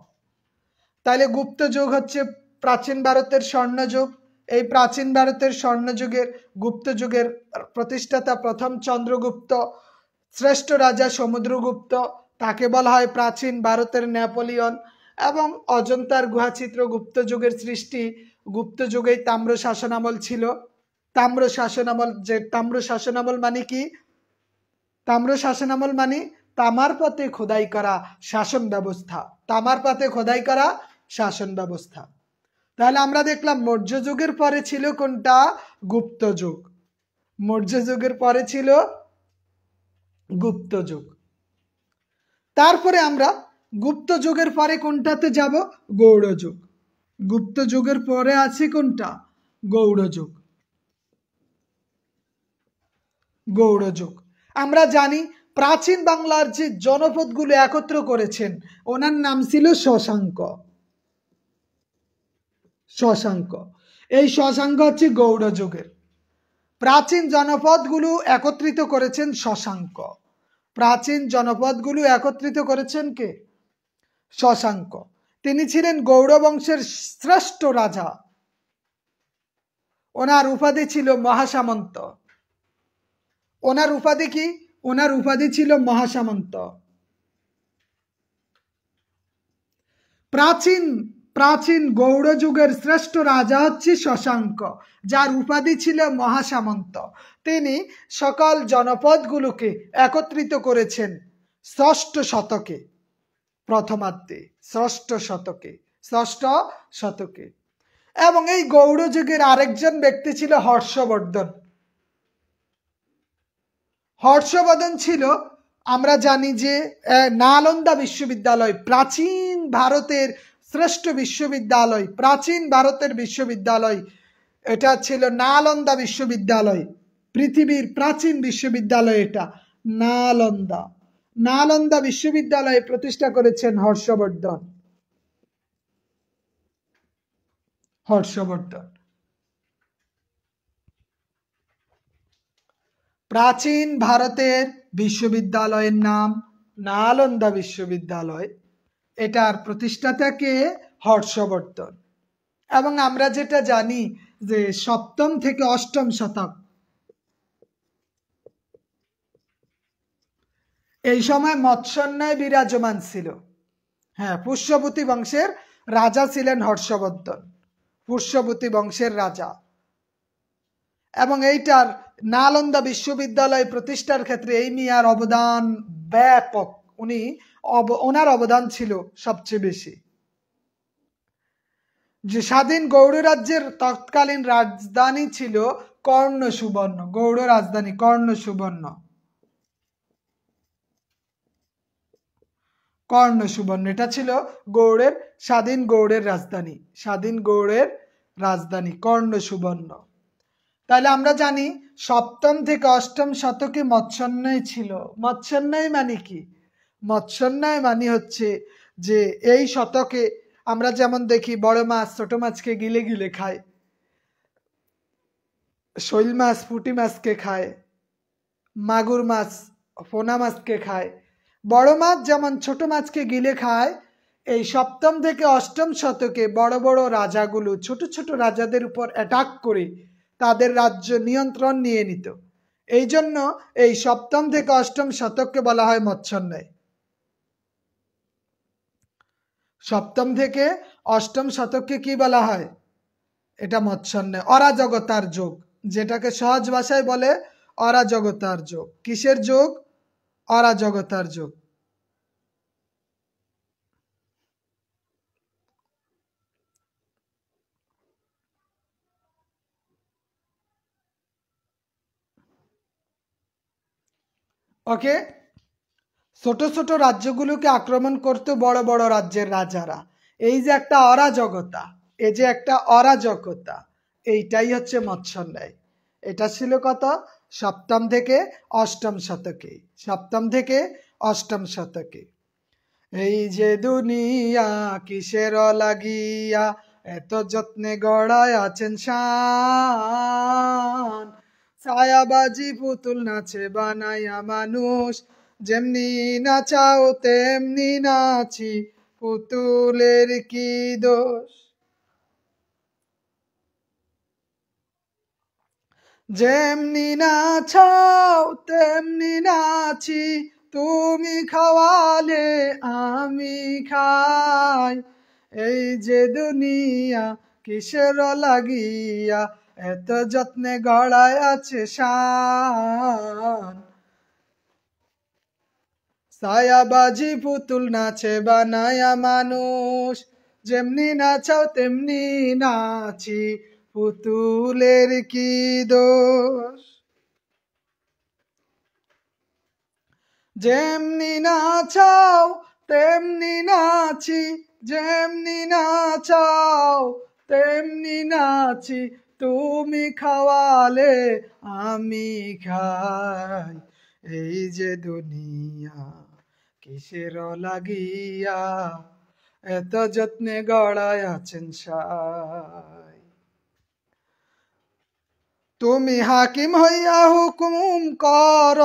তাইলে গুপ্ত যুগ হচ্ছে প্রাচীন ভারতের স্বর্ণযুগ। এই প্রাচীন ভারতের স্বর্ণযুগের গুপ্ত যুগের প্রতিষ্ঠাতা প্রথম চন্দ্রগুপ্ত, শ্রেষ্ঠ রাজা সমুদ্রগুপ্ত, তাকে বলা হয় প্রাচীন ভারতের নেপোলিয়ন। এবং অজন্তার গুহাচিত্র গুপ্ত যুগের সৃষ্টি। গুপ্ত যুগেই তাম্র শাসনামল ছিল। তাম্র শাসনামল, যে তাম্র শাসনামল মানে কি? তাম্র শাসনামল মানে তামার পাতে খোদাই করা শাসন ব্যবস্থা। তামার পাতে খোদাই করা শাসন ব্যবস্থা। তাহলে আমরা দেখলাম মৌর্য যুগের পরে ছিল কোনটা? গুপ্ত যুগ। মৌর্য যুগের পরে ছিল গুপ্ত যুগ। তারপরে আমরা গুপ্ত যুগের পরে কোনটাতে যাব? গৌড় যুগ। গুপ্ত যুগের পরে আছে কোনটা? গৌড় যুগ। গৌড় যুগ। আমরা জানি প্রাচীন বাংলার যে জনপদগুলো একত্র করেছেন ওনার নাম ছিল শশাঙ্ক। শশাঙ্ক, এই শশাঙ্ক হচ্ছে গৌড় যুগের। প্রাচীন জনপদগুলো একত্রিত করেছেন শশাঙ্ক। প্রাচীন জনপদগুলো একত্রিত করেছেন কে? শশাঙ্ক। তিনি ছিলেন গৌড় বংশের শ্রেষ্ঠ রাজা। ওনার উপাধি ছিল মহাসামন্ত। ওনার উপাধি কি? ওনার উপাধি ছিল মহাসামন্ত। প্রাচীন প্রাচীন গৌড় যুগের শ্রেষ্ঠ রাজা হচ্ছে শশাঙ্ক, যার উপাধি ছিল মহাসামন্ত। তিনি সকল জনপদগুলোকে একত্রিত করেছেন ষষ্ঠ শতকে, প্রথমার্ধে, ষষ্ঠ শতকে। এবং এই গৌড় যুগের আরেকজন ব্যক্তি ছিল হর্ষবর্ধন। হর্ষবর্ধন ছিল, আমরা জানি যে নালন্দা বিশ্ববিদ্যালয়, প্রাচীন ভারতের শ্রেষ্ঠ বিশ্ববিদ্যালয়, প্রাচীন ভারতের বিশ্ববিদ্যালয়, এটা ছিল নালন্দা বিশ্ববিদ্যালয়। পৃথিবীর প্রাচীন বিশ্ববিদ্যালয় এটা নালন্দা। নালন্দা বিশ্ববিদ্যালয় প্রতিষ্ঠা করেছেন হর্ষবর্ধন। হর্ষবর্ধন। প্রাচীন ভারতের বিশ্ববিদ্যালয়ের নাম নালন্দা বিশ্ববিদ্যালয়। এটার প্রতিষ্ঠাতা কে? হর্ষবর্ধন। এবং আমরা যেটা জানি যে সপ্তম থেকে অষ্টম শতক, এই সময় মৎস্যন্যায় বিরাজমান ছিল। হ্যাঁ, পুষ্যবতী বংশের রাজা ছিলেন হর্ষবর্ধন, পুষ্যবতী বংশের রাজা। এবং এইটার নালন্দা বিশ্ববিদ্যালয় প্রতিষ্ঠার ক্ষেত্রে এই মিয়ার অবদান ব্যাপক। ওনার অবদান ছিল সবচেয়ে বেশি। যে স্বাধীন গৌড় রাজ্যের তৎকালীন রাজধানী ছিল কর্ণ সুবর্ণ। গৌড় রাজধানী কর্ণ সুবর্ণ। কর্ণ সুবর্ণ, এটা ছিল গৌড়ের স্বাধীন গৌড়ের রাজধানী। স্বাধীন গৌড়ের রাজধানী কর্ণ সুবর্ণ। তাহলে আমরা জানি সপ্তম থেকে অষ্টম শতকে মৎস্যন্যায় ছিল। মৎস্যন্যায় মানে কি? মৎস্যন্যায় মানে হচ্ছে যে এই শতকে আমরা যেমন দেখি বড় মাছ ছোট মাছকে গিলে গিলে খায়, শৈল মাছ পুঁটি মাছকে খায়, মাগুর মাছ পোনা মাছকে খায়। বড় মাছ যেমন ছোট মাছকে গিলে খায়, এই সপ্তম থেকে অষ্টম শতকে বড় বড় রাজাগুলো ছোট ছোট রাজাদের উপর অ্যাটাক করে তাদের রাজ্য নিয়ন্ত্রণ নিয়ে নিত। এই জন্য এই সপ্তম থেকে অষ্টম শতককে বলা হয় মৎস্যন্যায়। সপ্তম থেকে অষ্টম শতককে কি বলা হয়? এটা মৎস্যন্যায়, অরাজকতার যুগ, যেটাকে সহজ ভাষায় বলে অরাজকতার যুগ। কিসের যুগ? অরাজকতার যুগ। ওকে, ছোট ছোট রাজ্যগুলোকে আক্রমণ করতো বড় বড় রাজ্যের রাজারা। এই যে একটা অরাজকতা, এই যে একটা অরাজকতা, এইটাই হচ্ছে মৎস্যন্যায়। এটা ছিল কত? সপ্তম থেকে অষ্টম শতকে, সপ্তম থেকে অষ্টম শতকে। এই যে দুনিয়া কিসের লাগিয়া এত যত্নে গড়ায় আছেন শান, ছায়াবাজি পুতুল নাচে বানাইয়া মানুষ, যেমনি নাচাও তেমনি নাচি, পুতুলের কি দোষ। যেমনি নাচাও তেমনি নাচি, তুমি খাওয়ালে আমি খাই। এই যে দুনিয়া কিসের লাগিয়া এত যত্নে গড়ায় আছে শান, ছায়াবাজি পুতুল নাচে বানায়া মানুষ, যেমনি নাচাও তেমনি নাচি, পুতুলের কি দোষ। যেমনি নাচাও তেমনি নাচি, যেমনি নাচাও তেমনি নাচি, তুমি খাওয়ালে আমি খাই। এই যে দুনিয়া কিসের লাগিয়া এত যত্নে গড়ায় আছেন সাই। তুমি হাকিম হইয়া হুকুম কর,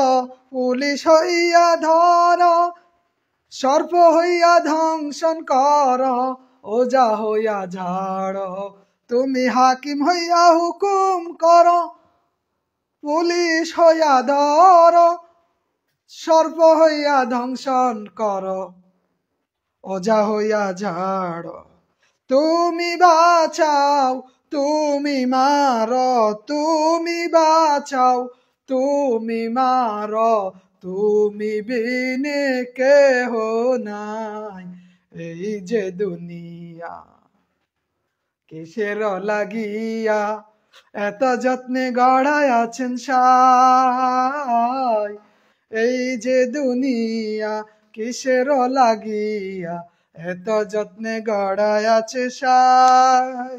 পুলিশ হইয়া ধর, সর্প হইয়া ধ্বংসন কর, ওজা হইয়া ঝাড়। তুমি হাকিম হইয়া হুকুম কর, পুলিশ হইয়া ধর, সর্প হইয়া ধ্বংসন কর, ওজা হইয়া ঝাড়। তুমি বাঁচাও তুমি মারো, তুমি বাঁচাও তুমি মারো, তুমি বিনে কেহ নাই। এই যে দুনিয়া কিসের লাগিয়া এত যত্নে গড়ায় আছেন সাই। এই যে দুনিয়া কিসের লাগিয়া এত যত্নে গড়ায় আছে সাই।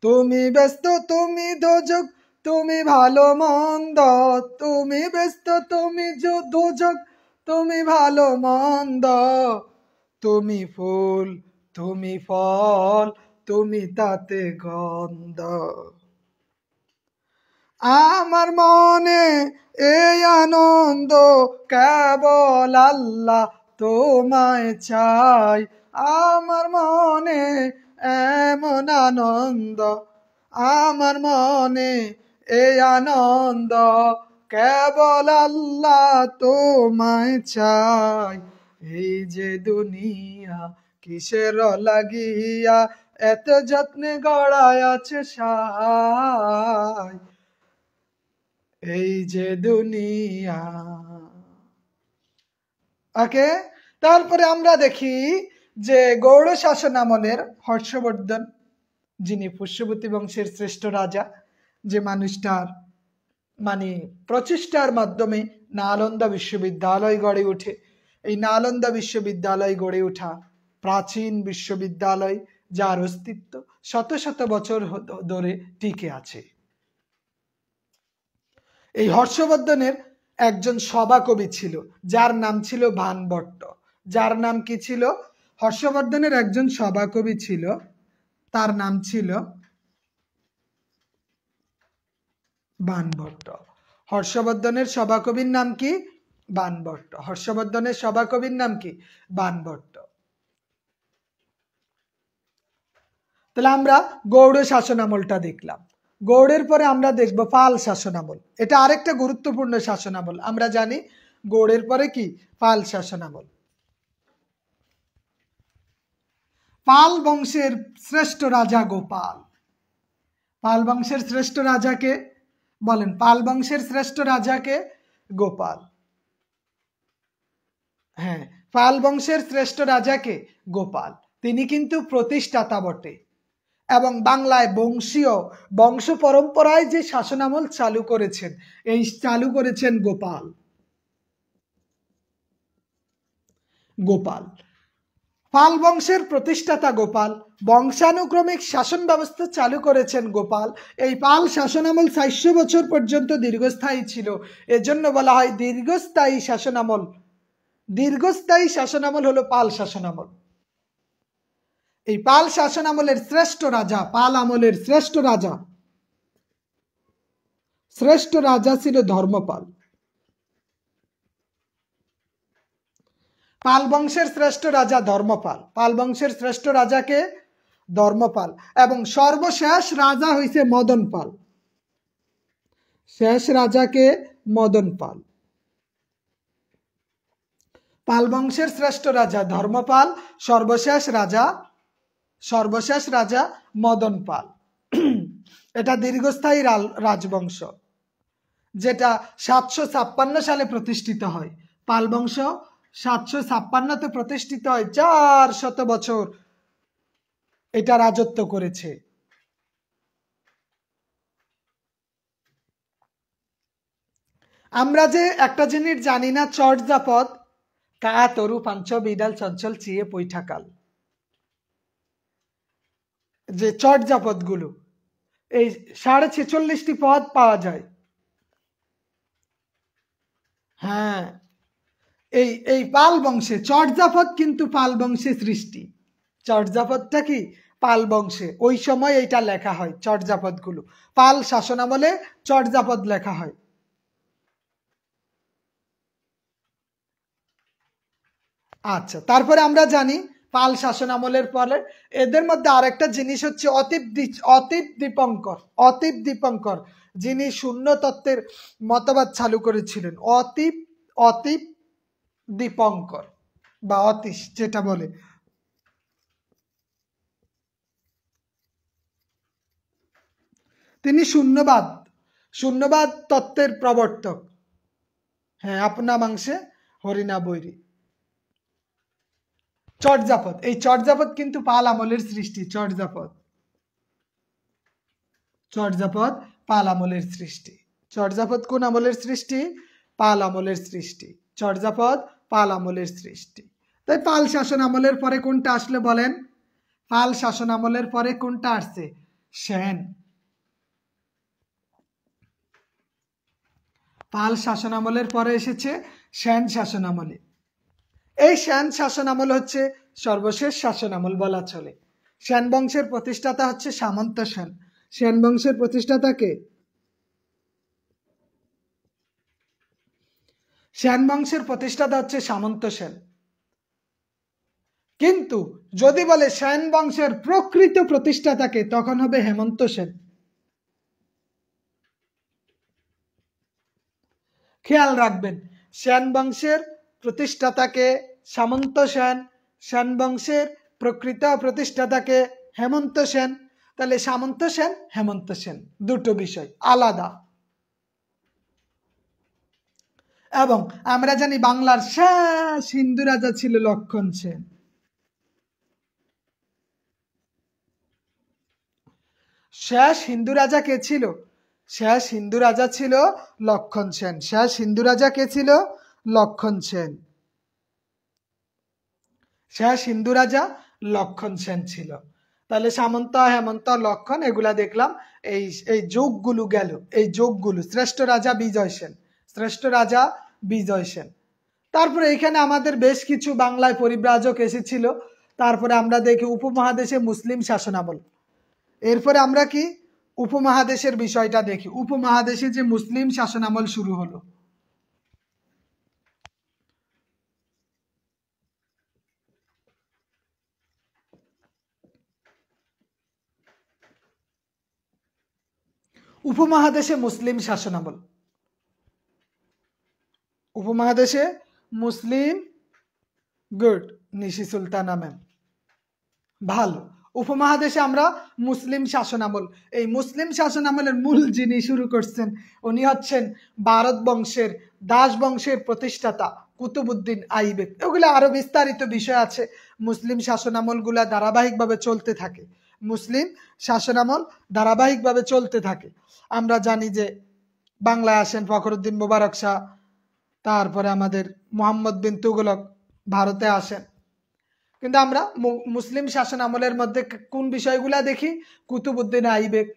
তুমি ব্যস্ত তুমি দোজক তুমি ভালো মন্দ, তুমি ব্যস্ত তুমি দোজক তুমি ভালো মন্দ, তুমি ফুল তুমি ফল তুমি তাতে গন্ধ। আমার মনে এই আনন্দ কেবল আল্লাহ তোমায় চাই। আমার মনে এমন আনন্দ, আমার মনে এই আনন্দ কেবল আল্লাহ তোমায় চাই। এই যে দুনিয়া কিসের লাগিয়া এত যত্নে গড়ায় আছে সাই। এই যে দুনিয়া। ওকে, তারপরে আমরা দেখি যে গৌড় শাসন আমলের হর্ষবর্ধন, যিনি পুষ্যবতী বংশের শ্রেষ্ঠ রাজা, যে মানুষটার মানে প্রচেষ্টার মাধ্যমে নালন্দা বিশ্ববিদ্যালয় গড়ে ওঠে। এই নালন্দা বিশ্ববিদ্যালয় গড়ে ওঠা প্রাচীন বিশ্ববিদ্যালয়, যার অস্তিত্ব শত শত বছর ধরে টিকে আছে। এই হর্ষবর্ধনের একজন সভাকবি ছিল, যার নাম ছিল বাণভট্ট। যার নাম কি ছিল? হর্ষবর্ধনের একজন সভাকবি ছিল, তার নাম ছিল বাণভট্ট। হর্ষবর্ধনের সভাকবির নাম কি? বাণভট্ট। হর্ষবর্ধনের সভাকবির নাম কি? বাণভট্ট। তাহলে আমরা গৌড় শাসন আমলটা দেখলাম। গৌড়ের পরে আমরা দেখব পাল শাসন আমল। এটা আরেকটা গুরুত্বপূর্ণ শাসন আমল। আমরা জানি গৌড়ের পরে কি? পাল শাসন আমল। পাল বংশের শ্রেষ্ঠ রাজা গোপাল। পাল বংশের শ্রেষ্ঠ রাজাকে বলেন? পাল বংশের শ্রেষ্ঠ রাজাকে? গোপাল। হ্যাঁ, পাল বংশের শ্রেষ্ঠ রাজাকে? গোপাল। তিনি কিন্তু প্রতিষ্ঠাতা বটে। এবং বাংলায় বংশ পরম্পরায় যে শাসনামল চালু করেছেন, এই চালু করেছেন গোপাল। পাল বংশের প্রতিষ্ঠাতা গোপাল, বংশানুক্রমিক শাসন ব্যবস্থা চালু করেছেন গোপাল। এই পাল শাসনামল 400 বছর পর্যন্ত দীর্ঘস্থায়ী ছিল, এজন্য বলা হয় দীর্ঘস্থায়ী শাসনামল। দীর্ঘস্থায়ী শাসনামল হলো পাল শাসনামল। এই পাল শাসনামলের শ্রেষ্ঠ রাজা, পাল আমলের শ্রেষ্ঠ রাজা ছিল ধর্মপাল। পাল বংশের শ্রেষ্ঠ রাজা ধর্মপাল। পাল বংশের শ্রেষ্ঠ রাজাকে ধর্মপাল। এবং সর্বশেষ রাজা হইছে মদন পাল। শেষ রাজাকে মদন পাল। পাল বংশের শ্রেষ্ঠ রাজা ধর্মপাল, সর্বশেষ রাজা মদন পাল। এটা দীর্ঘস্থায়ী রাজবংশ, যেটা 756 সালে প্রতিষ্ঠিত হয়। পাল বংশ 756-তে প্রতিষ্ঠিত হয়, 400 বছর এটা রাজত্ব করেছে। আমরা যে একটা জিনিস জানি না, চর্যাপদ কা তরু পাঞ্চ বিড়াল চঞ্চল চিয়ে পৈঠাকাল, যে চর্যাপদ গুলো, এই 46.5টি পদ পাওয়া যায়। হ্যাঁ, এই পাল বংশে চর্যাপদ কিন্তু পাল বংশে সৃষ্টি। চর্যাপদটা কি পাল বংশে, ওই সময় এটা লেখা হয়। চর্যাপদ গুলো পাল শাসনামলে চর্যাপদ লেখা হয়। আচ্ছা, তারপরে আমরা জানি পাল শাসনামলের পরে এদের মধ্যে আরেকটা জিনিস হচ্ছে অতীপ দীপঙ্কর, যিনি শূন্য তত্ত্বের মতবাদ চালু করেছিলেন। অতীপ দীপঙ্কর বা অতীশ যেটা বলে, তিনি শূন্যবাদ তত্ত্বের প্রবর্তক। হ্যাঁ, আপনা মাংসে হরিণা বৈরী। চর্যাপদ, এই চর্যাপদ কিন্তু পাল আমলের সৃষ্টি। চর্যাপদ পাল আমলের সৃষ্টি। চর্যাপদ কোন আমলের সৃষ্টি? পাল আমলের সৃষ্টি। চর্যাপদ পাল আমলের সৃষ্টি। তাই পাল শাসন আমলের পরে কোনটা আসলে বলেন? পাল শাসন আমলের পরে কোনটা আসছে? সেন। পাল শাসন আমলের পরে এসেছে সেন শাসন আমলে। এই সেন শাসন আমল হচ্ছে সর্বশেষ শাসন আমল বলা চলে। সেন বংশের প্রতিষ্ঠাতা হচ্ছে সামন্ত সেন। সেন বংশের প্রতিষ্ঠাতা কে? সেন বংশের প্রতিষ্ঠাতা হচ্ছে সামন্ত সেন। কিন্তু যদি বলে সেন বংশের প্রকৃত প্রতিষ্ঠাতাকে, তখন হবে হেমন্ত সেন। খেয়াল রাখবেন, সেন বংশের প্রতিষ্ঠাতাকে সামন্ত সেন, সেন বংশের প্রকৃত প্রতিষ্ঠাতাকে হেমন্ত সেন। তাহলে সামন্ত সেন হেমন্ত সেন দুটো বিষয় আলাদা। এবং আমরা জানি বাংলার শেষ হিন্দু রাজা ছিল লক্ষণ সেন। শেষ হিন্দু রাজা কে ছিল? শেষ হিন্দু রাজা ছিল লক্ষণ সেন। শেষ হিন্দু রাজা কে ছিল? লক্ষণ সেন। শেষ হিন্দু রাজা লক্ষণ সেন ছিল। তাহলে সামন্ত, হেমন্ত, লক্ষণ এগুলা দেখলাম। এই যোগগুলো গেল, এই যোগগুলো। শ্রেষ্ঠ রাজা বিজয় সেন, শ্রেষ্ঠ রাজা বিজয় সেন। তারপরে এখানে আমাদের বেশ কিছু বাংলায় পরিব্রাজক এসেছিল। তারপরে আমরা দেখি উপমহাদেশে মুসলিম শাসনামল। এরপরে আমরা কি উপমহাদেশের বিষয়টা দেখি। উপমহাদেশে যে মুসলিম শাসনামল শুরু হলো, উপমহাদেশে মুসলিম শাসনামল। উপমহাদেশে মুসলিম, গুড, নিশি সুলতানা ম্যাম, ভালো। উপমহাদেশে আমরা মুসলিম শাসনামল, এই মুসলিম শাসনামলের মূল যিনি শুরু করছেন উনি হচ্ছেন ভারত বংশের, দাস বংশের প্রতিষ্ঠাতা কুতুবউদ্দিন আইবেক। এগুলো আরো বিস্তারিত বিষয় আছে। মুসলিম শাসনামলগুলা ধারাবাহিকভাবে চলতে থাকে। মুসলিম শাসনামল ধারাবাহিকভাবে চলতে থাকে। আমরা জানি যে বাংলায় আসেন ফখরুদ্দিন মুবারক শাহ, তারপরে আমাদের মোহাম্মদ বিন তুগলক ভারতে আসেন। কিন্তু আমরা মুসলিম শাসন আমলের মধ্যে কোন বিষয়গুলা দেখি? কুতুবউদ্দিন আইবেক,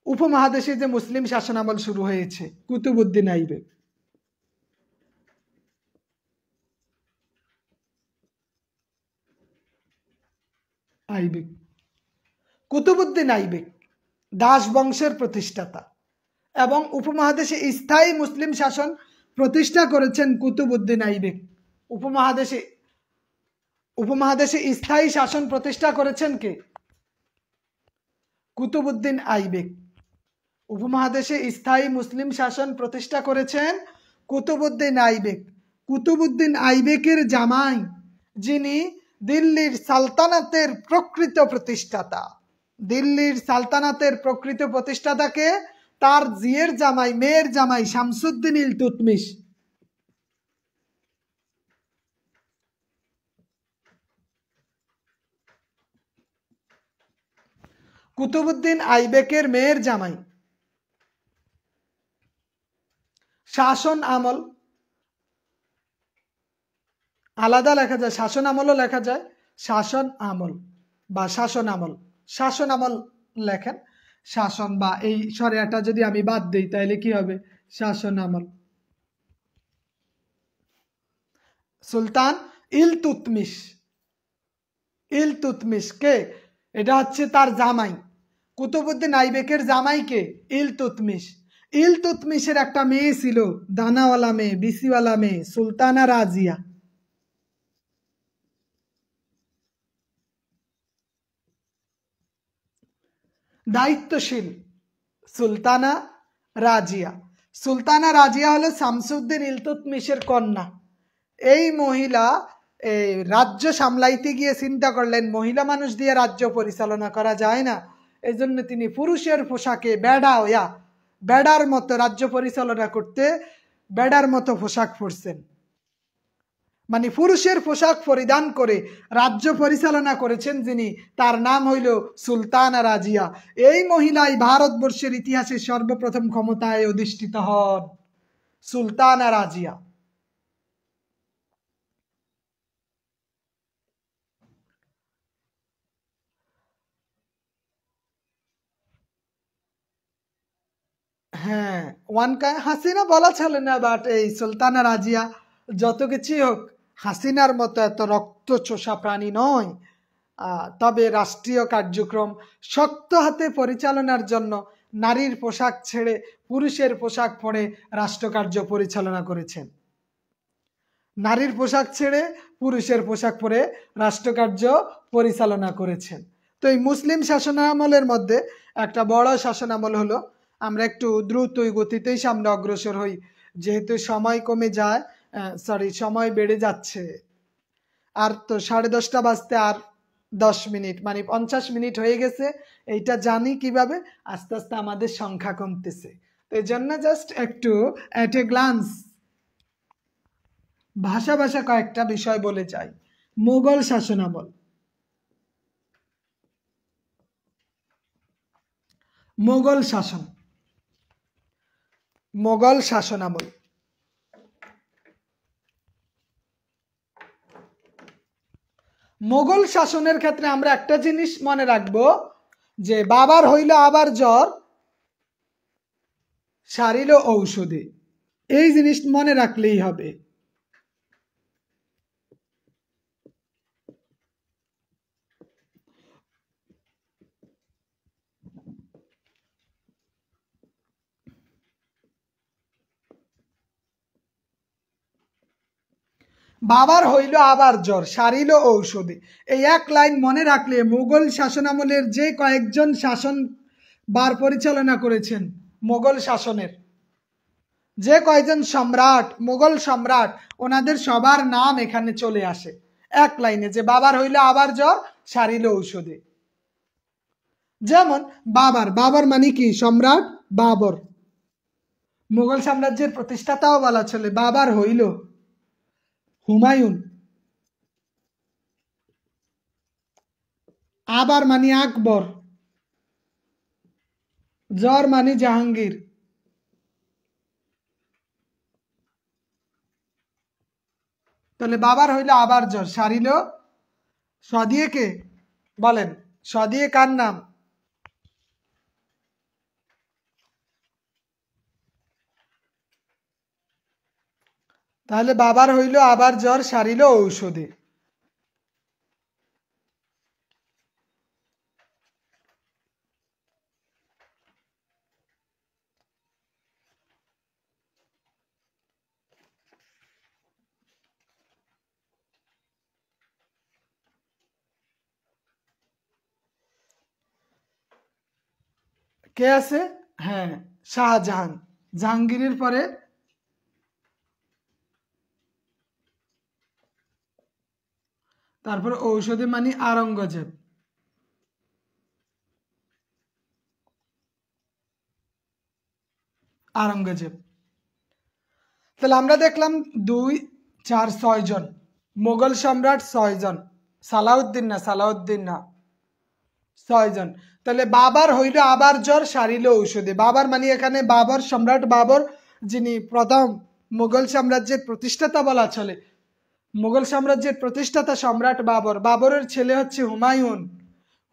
উপমহাদেশে যে মুসলিম শাসন আমল শুরু হয়েছে কুতুবউদ্দিন আইবেক। কুতুবউদ্দিন আইবেক দাস বংশের প্রতিষ্ঠাতা এবং উপমহাদেশে স্থায়ী মুসলিম শাসন প্রতিষ্ঠা করেছেন কুতুবউদ্দিন আইবেক। উপমহাদেশে স্থায়ী শাসন প্রতিষ্ঠা করেছেন কে? কুতুবউদ্দিন আইবেক। উপমহাদেশে স্থায়ী মুসলিম শাসন প্রতিষ্ঠা করেছেন কুতুবউদ্দিন আইবেক। কুতুবউদ্দিন আইবেকের জামাই, যিনি দিল্লির সালতানাতের প্রকৃত প্রতিষ্ঠাতা, দিল্লির সালতানাতের প্রকৃত প্রতিষ্ঠাতাকে তার জিয়ের জামাই, মেয়ের জামাই শামসুদ্দিন ইলতুৎমিশ। কুতুবউদ্দিন আইবেকের মেয়ের জামাই। শাসন আমল আলাদা লেখা যায়, শাসন আমলও লেখা যায়, শাসন আমল বা শাসন আমল। শাসন আমল লেখেন, শাসন বা এই শরিয়াটা যদি আমি বাদ দিই তাহলে কি হবে? শাসন আমল। সুলতান ইলতুৎমিশ, ইলতুৎমিশ কে? এটা হচ্ছে তার জামাই। কুতুবউদ্দিন আইবেকের জামাই কে? ইলতুৎমিশ। ইলতুৎমিশের একটা মেয়ে ছিল, দানাওয়ালা মেয়ে, বিসিওয়ালা মেয়ে, সুলতানা রাজিয়া। দায়িত্বশীল সুলতানা রাজিয়া। সুলতানা রাজিয়া হলো শামসুদ্দিন ইলতুৎমিশের কন্যা। এই মহিলা রাজ্য সামলাইতে গিয়ে চিন্তা করলেন মহিলা মানুষ দিয়ে রাজ্য পরিচালনা করা যায় না, এই জন্য তিনি পুরুষের পোশাকে বেড়ার মতো রাজ্য পরিচালনা করতে বেড়ার মতো পোশাক পরছেন, মানে পুরুষের পোশাক পরিধান করে রাজ্য পরিচালনা করেছেন যিনি, তার নাম হইল সুলতানা রাজিয়া। এই মহিলাই ভারতবর্ষের ইতিহাসে সর্বপ্রথম ক্ষমতায় অধিষ্ঠিত হন, সুলতানা রাজিয়া। হ্যাঁ, হাসিনা বলা চলে না, বাট এই সুলতানা রাজিয়া যত কিছুই হোক হাসিনার মতো এত রক্ত চোষা প্রাণী নয়। তবে রাষ্ট্রীয় কার্যক্রম শক্ত হাতে পরিচালনার জন্য নারীর পোশাক ছেড়ে পুরুষের পোশাক পরে রাষ্ট্রকার্য পরিচালনা করেছেন। নারীর পোশাক ছেড়ে পুরুষের পোশাক পরে রাষ্ট্রকার্য পরিচালনা করেছেন। তো এই মুসলিম শাসনামলের মধ্যে একটা বড় শাসনামল হলো, আমরা একটু দ্রুত গতিতেই সামনে অগ্রসর হই যেহেতু সময় কমে যায়, সময় বেড়ে যাচ্ছে। আর তো 10:30 বাজতে আর 10 মিনিট, মানে 50 মিনিট হয়ে গেছে। এইটা জানি কিভাবে, আস্তে আস্তে আমাদের সংখ্যা কমতেছে। তো এই জন্য জাস্ট একটু এট এ গ্লান্স ভাষা কয়েকটা বিষয় বলে যাই। মোগল শাসনামল। মোগল শাসনামল। মোগল শাসনের ক্ষেত্রে আমরা একটা জিনিস মনে রাখবো যে বাবার হইল আবার জ্বর, সারিল ঔষধে। এই জিনিস মনে রাখলেই হবে। বাবার হইল আবার জ্বর, সারিল ঔষধে। এই এক লাইন মনে রাখলে মুঘল শাসনামলের যে কয়েকজন শাসন বার পরিচালনা করেছেন, মোগল শাসনের যে কয়েকজন সম্রাট, মোগল সম্রাট, ওনাদের সবার নাম এখানে চলে আসে এক লাইনে, যে বাবার হইল আবার জ্বর, সারিল ঔষধে। যেমন বাবার মানে কি? সম্রাট বাবর, মুঘল সাম্রাজ্যের প্রতিষ্ঠাতাও বলা চলে। বাবার হইল হুমায়ুন, আবার মানে আকবর, জ্বর মানে জাহাঙ্গীর। তাহলে বাবার হইল আবার জ্বর, সারিল স দিয়ে কে বলেন, স দিয়ে কার নাম? তাহলে বাবার হইল আবার জ্বর, সারিল ঔষধে। কে আছে? হ্যাঁ, শাহজাহান। জাহাঙ্গীরের পরে তারপর ঔষধে মানে আওরঙ্গজেব। আওরঙ্গজেব। তাহলে আমরা দেখলাম 2 4 6 জন মোগল সম্রাট, 6 জন। সালাউদ্দিন না, সালাউদ্দিন না, 6 জন। তাহলে বাবার হইল আবার জ্বর, সারিল ঔষধে। বাবার মানে এখানে বাবর, সম্রাট বাবর, যিনি প্রথম মুঘল সাম্রাজ্যের প্রতিষ্ঠাতা বলা চলে। মুঘল সাম্রাজ্যের প্রতিষ্ঠাতা সম্রাট বাবর। বাবরের ছেলে হচ্ছে হুমায়ুন।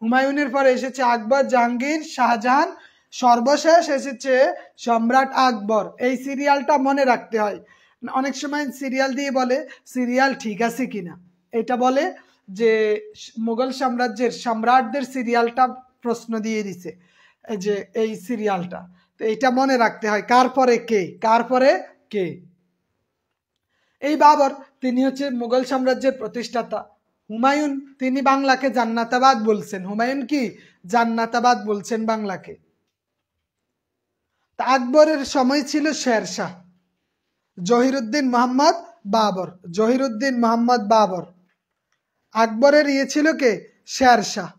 হুমায়ুনের পরে এসেছে আকবর, জাহাঙ্গীর, শাহজাহান, সর্বশেষ এসেছে সম্রাট আকবর। এই সিরিয়ালটা মনে রাখতে হয়। অনেক সময় সিরিয়াল দিয়ে বলে সিরিয়াল ঠিক আছে কিনা, এটা বলে যে মুঘল সাম্রাজ্যের সম্রাটদের সিরিয়ালটা প্রশ্ন দিয়ে দিছে, এই যে এই সিরিয়ালটা। তো এটা মনে রাখতে হয়, কার পরে কে, কার পরে কে। এই বাবর তিনি হচ্ছে মুঘল সাম্রাজ্যের প্রতিষ্ঠাতা। হুমায়ুন তিনি বাংলাকে জান্নাতাবাদ বলছেন। হুমায়ুন কি জান্নাতাবাদ বলছেন বাংলাকে। তা আকবরের সময় ছিল শেরশাহ। জহিরুদ্দিন মোহাম্মদ বাবর, জহিরুদ্দিন মোহাম্মদ বাবর। আকবরের ইয়ে ছিল কে? শেরশাহ।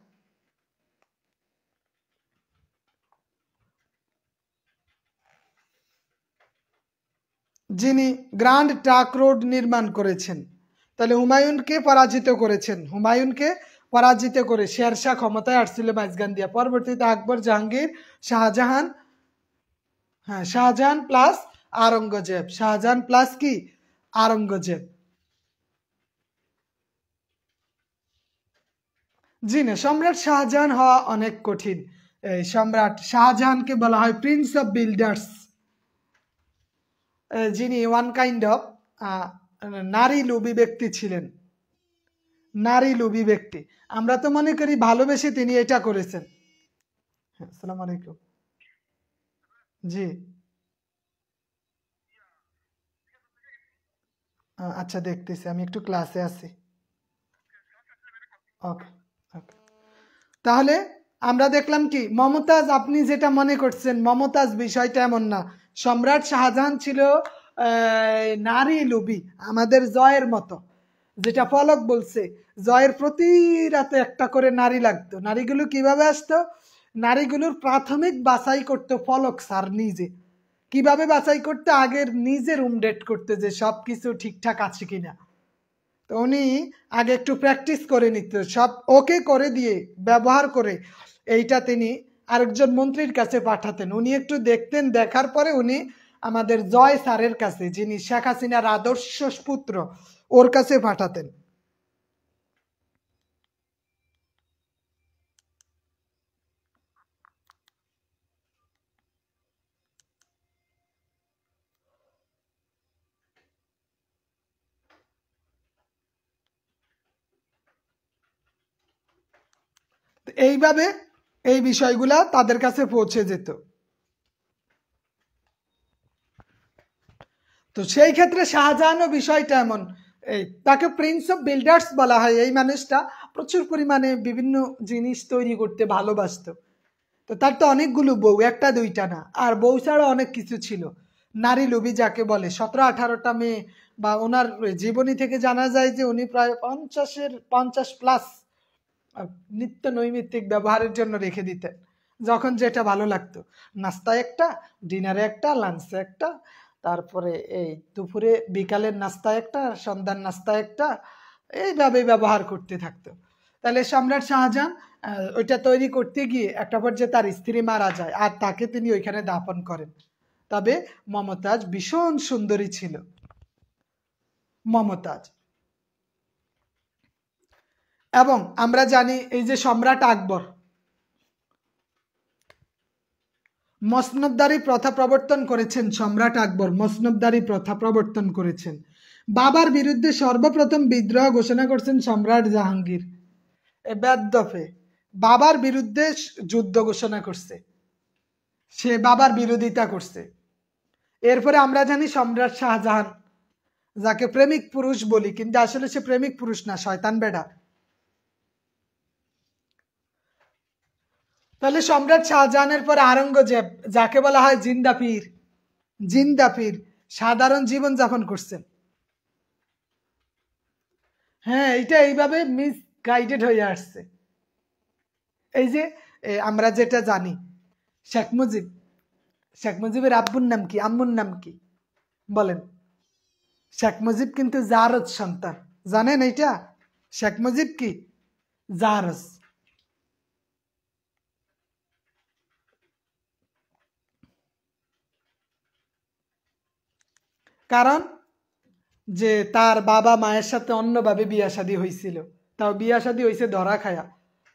যিনি গ্র্যান্ড ট্রাঙ্ক রোড নির্মাণ করেছেন। তাহলে হুমায়ুনকে পরাজিত করেছেন। হুমায়ুনকে পরাজিত করে শেরশাহ ক্ষমতায় আসছিল মাইজগান দিয়া। পরবর্তীতে আকবর, জাহাঙ্গীর, শাহজাহান, হ্যাঁ শাহজাহান প্লাস আওরঙ্গজেব। শাহজাহান প্লাস কি? আওরঙ্গজেব। জি না, সম্রাট শাহজাহান হওয়া অনেক কঠিন। এই সম্রাট শাহজাহানকে বলা হয় প্রিন্স অফ বিল্ডার্স, যিনি ওয়ান কাইন্ড অফ নারী লোভী ব্যক্তি ছিলেন। নারী লোভী ব্যক্তি। আমরা তো মনে করি ভালোবেসে তিনি এটা করেছেন। আসসালামু আলাইকুম। জি আচ্ছা, দেখতেছি, আমি একটু ক্লাসে আছি। ওকে ওকে। তাহলে আমরা দেখলাম কি মমতাজ, আপনি যেটা মনে করছেন মমতাজ, বিষয়টা এমন না। সম্রাট শাহজাহান ছিল নারী লোভী, আমাদের জয়ের মতো। যেটা ফলক বলছে, জয়ের প্রতি রাতে একটা করে নারী লাগতো। নারীগুলো কিভাবে আসতো? নারীগুলোর প্রাথমিক বাছাই করতো ফলক স্যার নিজে। কিভাবে বাছাই করতে? আগের নিজে রুম ডেট করতে, যে সব কিছু ঠিকঠাক আছে কিনা। তো উনি আগে একটু প্র্যাকটিস করে নিত, সব ওকে করে দিয়ে ব্যবহার করে এইটা তিনি আরেকজন মন্ত্রীর কাছে পাঠাতেন। উনি একটু দেখতেন, দেখার পরে উনি আমাদের জয় স্যারের কাছে, যিনি শেখ হাসিনার আদর্শ পুত্র, ওর কাছে পাঠাতেন। এইভাবে এই বিষয়গুলা তাদের কাছে পৌঁছে যেত। তো সেই ক্ষেত্রে শাহজাহানও বিষয়টা এমন, এই তাকে প্রিন্স অফ বিল্ডার্স বলা হয়। এই মানুষটা প্রচুর পরিমাণে বিভিন্ন জিনিস তৈরি করতে ভালোবাসতো। তো তার তো অনেকগুলো বউ, একটা দুইটা না, আর বউ ছাড়া অনেক কিছু ছিল। নারী লোভী যাকে বলে, 17-18টা মেয়ে। বা ওনার জীবনী থেকে জানা যায় যে উনি প্রায় 50+ নিত্য নৈমিত্তিক ব্যবহারের জন্য রেখে দিতেন, যখন যেটা ভালো লাগতো। নাস্তায় একটা, ডিনারে একটা, লাঞ্চে একটা, তারপরে এই দুপুরে বিকালের নাস্তা একটা, সন্ধ্যার নাস্তা একটা, এইভাবে ব্যবহার করতে থাকতো। তাহলে সম্রাট শাহজাহান ওইটা তৈরি করতে গিয়ে একটা পর্যায়ে তার স্ত্রী মারা যায় আর তাকে তিনি ওইখানে দাফন করেন। তবে মমতাজ ভীষণ সুন্দরী ছিল মমতাজ। এবং আমরা জানি এই যে সম্রাট আকবর মসনদদারি প্রথা প্রবর্তন করেছেন, সম্রাট আকবর মসনদদারি প্রথা প্রবর্তন করেছেন। বাবার বিরুদ্ধে সর্বপ্রথম বিদ্রোহ ঘোষণা করছেন সম্রাট জাহাঙ্গীর। বেদ্যফে বাবার বিরুদ্ধে যুদ্ধ ঘোষণা করছে, সে বাবার বিরোধিতা করছে। এরপরে আমরা জানি সম্রাট শাহজাহান, যাকে প্রেমিক পুরুষ বলি, কিন্তু আসলে সে প্রেমিক পুরুষ না, শয়তান বেডা। তাহলে সম্রাট শাহজাহানের পর আওরঙ্গজেব, যাকে বলা হয় জিন্দা পীর, জিন্দা পীর সাধারণ জীবন যাপন করছেন। হ্যাঁ, এটা এইভাবে মিস গাইডেড হয়ে আসছে। এই যে আমরা যেটা জানি শেখ মুজিব, শেখ মুজিবের আব্বুর নাম কি, আম্মুর নাম কি বলেন? শেখ মুজিব কিন্তু জারজ সন্তান, জানেন এইটা? শেখ মুজিব কি জারজ। কারণ যে তার বাবা মায়ের সাথে অন্যভাবে বিয়া শাদী হয়েছিল, তাও বিয়া শাদী হয়েছে ধরা খায়া,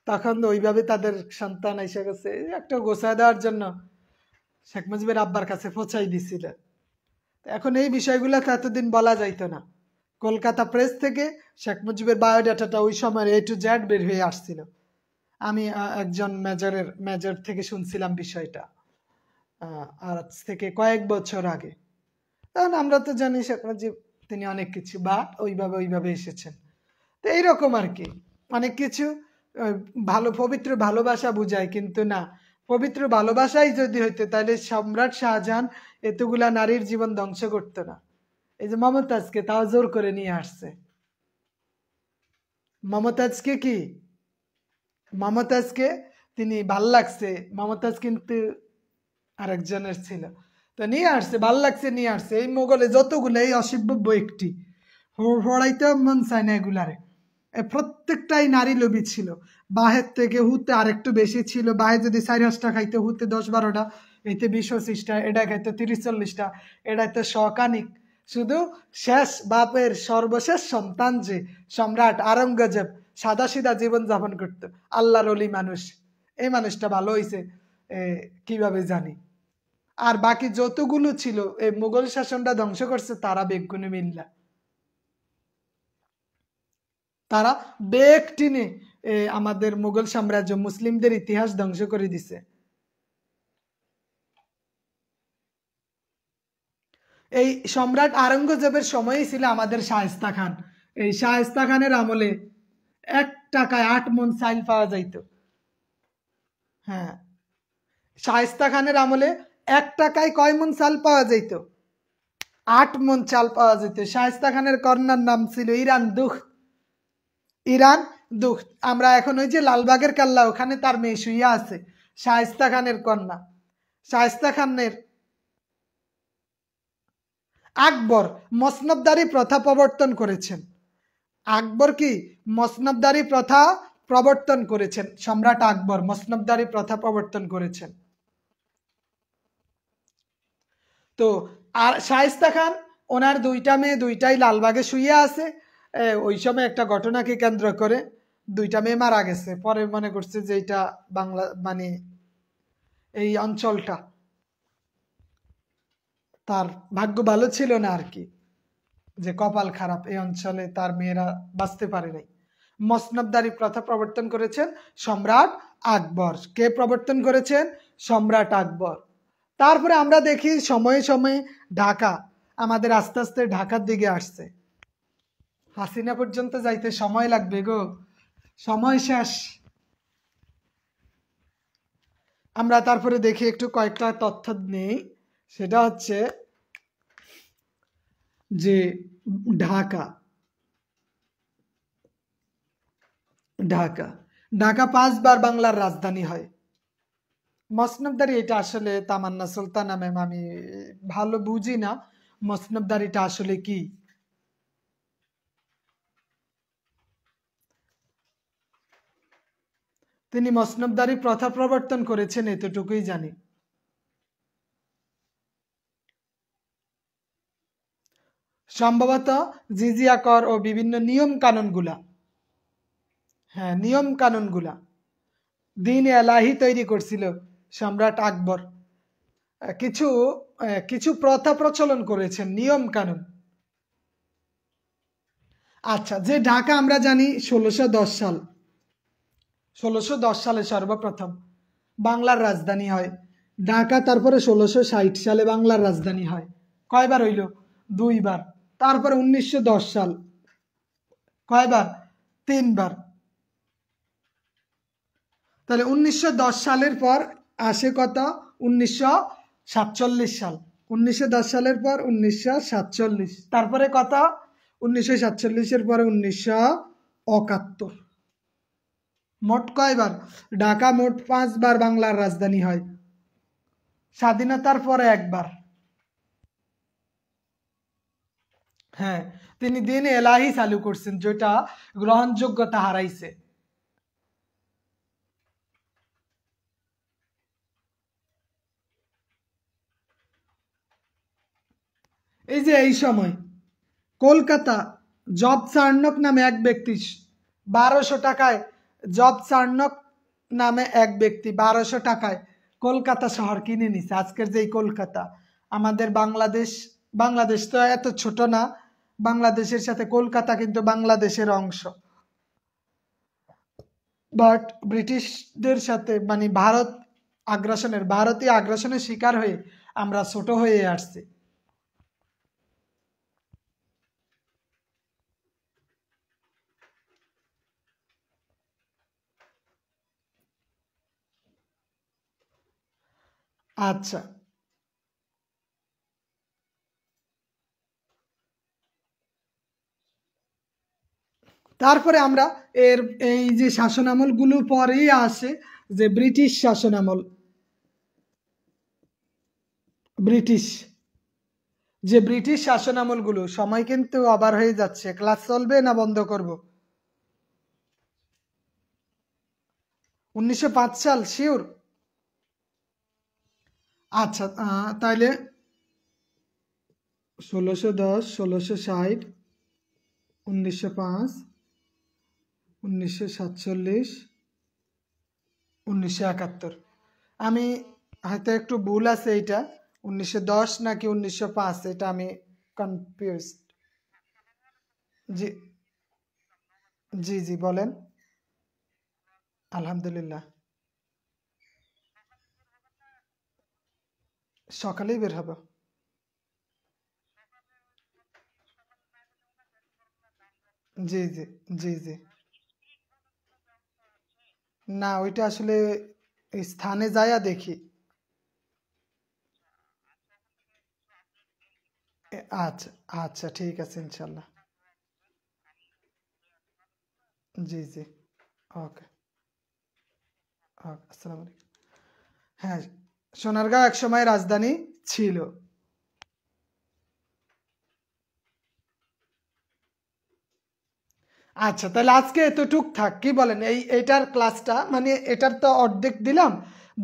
তখন ওইভাবে তাদের সন্তান এসে গেছে, একটা গোছায় দেওয়ার জন্য শেখ মুজিবের আব্বার কাছে পৌঁছাই দিছিল। এখন এই বিষয়গুলো তো এতদিন বলা যাইতো না। কলকাতা প্রেস থেকে শেখ মুজিবের বায়োডাটাটা ওই সময় A to Z বের হয়ে আসছিল। আমি একজন মেজর থেকে শুনছিলাম বিষয়টা, আর থেকে কয়েক বছর আগে। তখন আমরা তো জানি শেখ মুজিব তিনি অনেক কিছু বা ওইভাবে এসেছেন। তো এইরকম আর কি অনেক কিছু ভালো পবিত্র ভালোবাসা বুঝায়, কিন্তু না, পবিত্র ভালোবাসাই যদি হইতো তাহলে সম্রাট শাহজাহান এতগুলা নারীর জীবন ধ্বংস করতো না। এই যে মমতাজকে তাও জোর করে নিয়ে আসছে। মমতাজকে কি, মমতাজকে তিনি ভাল লাগছে, মমতাজ কিন্তু আরেকজনের ছিল, তো নিয়ে আসছে, ভাল লাগছে নিয়ে আসছে। এই মোগলে যতগুলো এই অসিব্য একটি হড়াইতে মন চায় না এগুলারে, প্রত্যেকটাই নারী লোভী ছিল। বাহের থেকে হুতে আরেকটু বেশি ছিল, বাহে যদি 4-5টা খাইতে হুতে 10-12টা, এতে 20-25টা, এটা খাইতে 30-40টা, এটাতে শকানিক। শুধু শেষ বাপের সর্বশেষ সন্তান যে সম্রাট আওরঙ্গজেব সাদা সিধা জীবন যাপন করত, আল্লাহর ওলি মানুষ, এই মানুষটা ভালো হয়েছে কিভাবে জানি। আর বাকি যতগুলো ছিল এই মুঘল শাসনটা ধ্বংস করছে তারা বেগুনে মিল্লা, তারা বেগ টিনে আমাদের মুঘল সাম্রাজ্য মুসলিমদের ইতিহাস ধ্বংস করে দিছে। এই সম্রাট আওরঙ্গজেবের সময়ই ছিল আমাদের শায়েস্তা খান। এই শায়েস্তা খানের আমলে 1 টাকায় 8 মণ চাল পাওয়া যাইত। হ্যাঁ, শায়েস্তা খানের আমলে 1 টাকায় কয় মণ চাল পাওয়া যাইত? 8 মণ চাল পাওয়া যেত। শায়েস্তা খানের কন্যার নাম ছিল ইরান দুখ, ইরান দুখ। আমরা এখন ওই যে লালবাগের কেল্লা, ওখানে তার মেয়ে শুইয়া আছে, শায়েস্তা খানের কন্যা। শায়েস্তা খানের আকবর মসনদদারি প্রথা প্রবর্তন করেছেন। আকবর কি মসনদদারি প্রথা প্রবর্তন করেছেন, সম্রাট আকবর মসনদদারি প্রথা প্রবর্তন করেছেন। তো আর শায়েস্তা খান ওনার 2টা মেয়ে, 2টাই লালবাগে শুইয়া আছে। ওই সময় একটা ঘটনাকে কেন্দ্র করে 2টা মেয়ে মারা গেছে। পরে মনে করছে যে এটা বাংলা মানে এই অঞ্চলটা তার ভাগ্য ভালো ছিল না আর কি, যে কপাল খারাপ, এই অঞ্চলে তার মেয়েরা বাঁচতে পারে নাই। মসনদদারি প্রথা প্রবর্তন করেছেন সম্রাট আকবর। কে প্রবর্তন করেছেন? সম্রাট আকবর। তারপরে আমরা দেখি সময়ে সময়ে ঢাকা আমাদের আস্তে আস্তে ঢাকার দিকে আসছে। হাসিনা পর্যন্ত যাইতে সময় লাগবে গো, সময় শেষ। আমরা তারপরে দেখি একটু কয়েকটা তথ্য নেই, সেটা হচ্ছে যে ঢাকা ঢাকা ঢাকা 5 বার বাংলার রাজধানী হয়। মসনদদারি এটা আসলে তামান্না সুলতানা ম্যাম, আমি ভালো বুঝি না মসনদদারিটা আসলে কি। তো তিনি মসনবদারি প্রথা প্রবর্তন করেছেন, এতটুকুই জানি। সম্ভবত জিজিয়া কর ও বিভিন্ন নিয়ম কানুনগুলা, হ্যাঁ নিয়ম কানুনগুলা দিন এলাহি তৈরি করছিল সম্রাট আকবর। কিছু কিছু প্রথা প্রচলন করেছেন, নিয়ম কানুন। আচ্ছা, যে ঢাকা আমরা জানি 1610 সাল, 1610 সালে সর্বপ্রথম বাংলার রাজধানী হয় ঢাকা। তারপরে 1660 সালে বাংলার রাজধানী হয়। কয়বার হইল? 2 বার। তারপরে 1910 সাল কয়বার? 3 বার। তাহলে 1910 সালের পর আসে কত? 1947 সাল। 1910 সালের পর 1947, তারপরে কত? 1947-এর পরে 1971। মোট কয়বার? ঢাকা মোট 5 বার বাংলার রাজধানী হয়। স্বাধীনতার পরে 1 বার। হ্যাঁ, তিনি দিন এলাহি চালু করছেন, যেটা গ্রহণযোগ্যতা হারাইছে। এই যে এই সময় কলকাতা জব চার্নক নামে এক ব্যক্তি 1200 টাকায়, জব চার্নক নামে এক ব্যক্তি 1200 টাকায় কলকাতা শহর কিনে নিছে। আজকের যেই কলকাতা, আমাদের বাংলাদেশ, বাংলাদেশ তো এত ছোট না, বাংলাদেশের সাথে কলকাতা কিন্তু বাংলাদেশের অংশ। বাট ব্রিটিশদের সাথে মানে ভারতীয় আগ্রাসনের শিকার হয়ে আমরা ছোট হয়ে আসছি। আচ্ছা, তারপরে আমরা এই যে শাসনামলগুলো পরেই আসে, যে ব্রিটিশ শাসনামল। ব্রিটিশ শাসনামলগুলো, সময় কিন্তু আবার হয়ে যাচ্ছে। ক্লাস চলবে না বন্ধ করব? 1905 সাল শিওর? আচ্ছা, তাহলে 1610, 1660, 1905, 1947, 1971। আমি হয়তো একটু ভুল আছে, এটা 1910 নাকি 1905, এটা আমি কনফিউজ। জি জি জি বলেন। আলহামদুলিল্লাহ। সকালেই বের হবো। জি জি জি জি। না, ওইটা আসলে স্থানে যায়া দেখি। আচ্ছা আচ্ছা, ঠিক আছে ইনশাল্লাহ। জি জি। ওকে ওকে, আসসালামু আলাইকুম। হ্যাঁ, সোনারগাঁও একসময় রাজধানী ছিল। আচ্ছা, তাহলে আজকে এতটুক থাক, কি বলেন? এটার ক্লাসটা মানে এটার তো অর্ধেক দিলাম,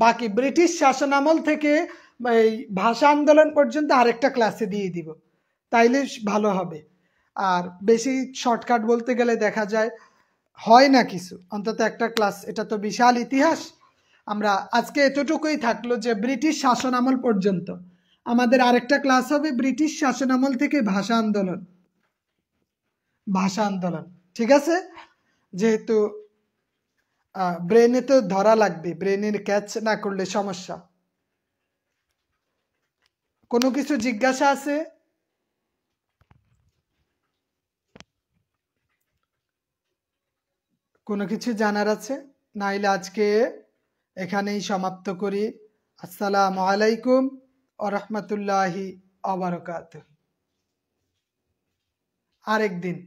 বাকি ব্রিটিশ শাসনামল থেকে এই ভাষা আন্দোলন পর্যন্ত আরেকটা ক্লাসে দিয়ে দিব, তাইলে ভালো হবে। আর বেশি শর্টকাট বলতে গেলে দেখা যায় হয় না কিছু, অন্তত একটা ক্লাস, এটা তো বিশাল ইতিহাস। আমরা আজকে এতটুকুই থাকলো যে ব্রিটিশ শাসনামল পর্যন্ত। আমাদের আরেকটা ক্লাস হবে ব্রিটিশ শাসনামল থেকে ভাষা আন্দোলন। ভাষা আন্দোলন, ঠিক আছে? যেহেতু ব্রেনে তো ধরা লাগবে, ব্রেনের ক্যাচ না করলে সমস্যা। কোনো কিছু জিজ্ঞাসা আছে? কোনো কিছু জানার আছে? নাইলে আজকে এখানেই সমাপ্ত করি। আসসালামু আলাইকুম ওয়া রাহমাতুল্লাহি ওয়া বারাকাতুহু। আরেকদিন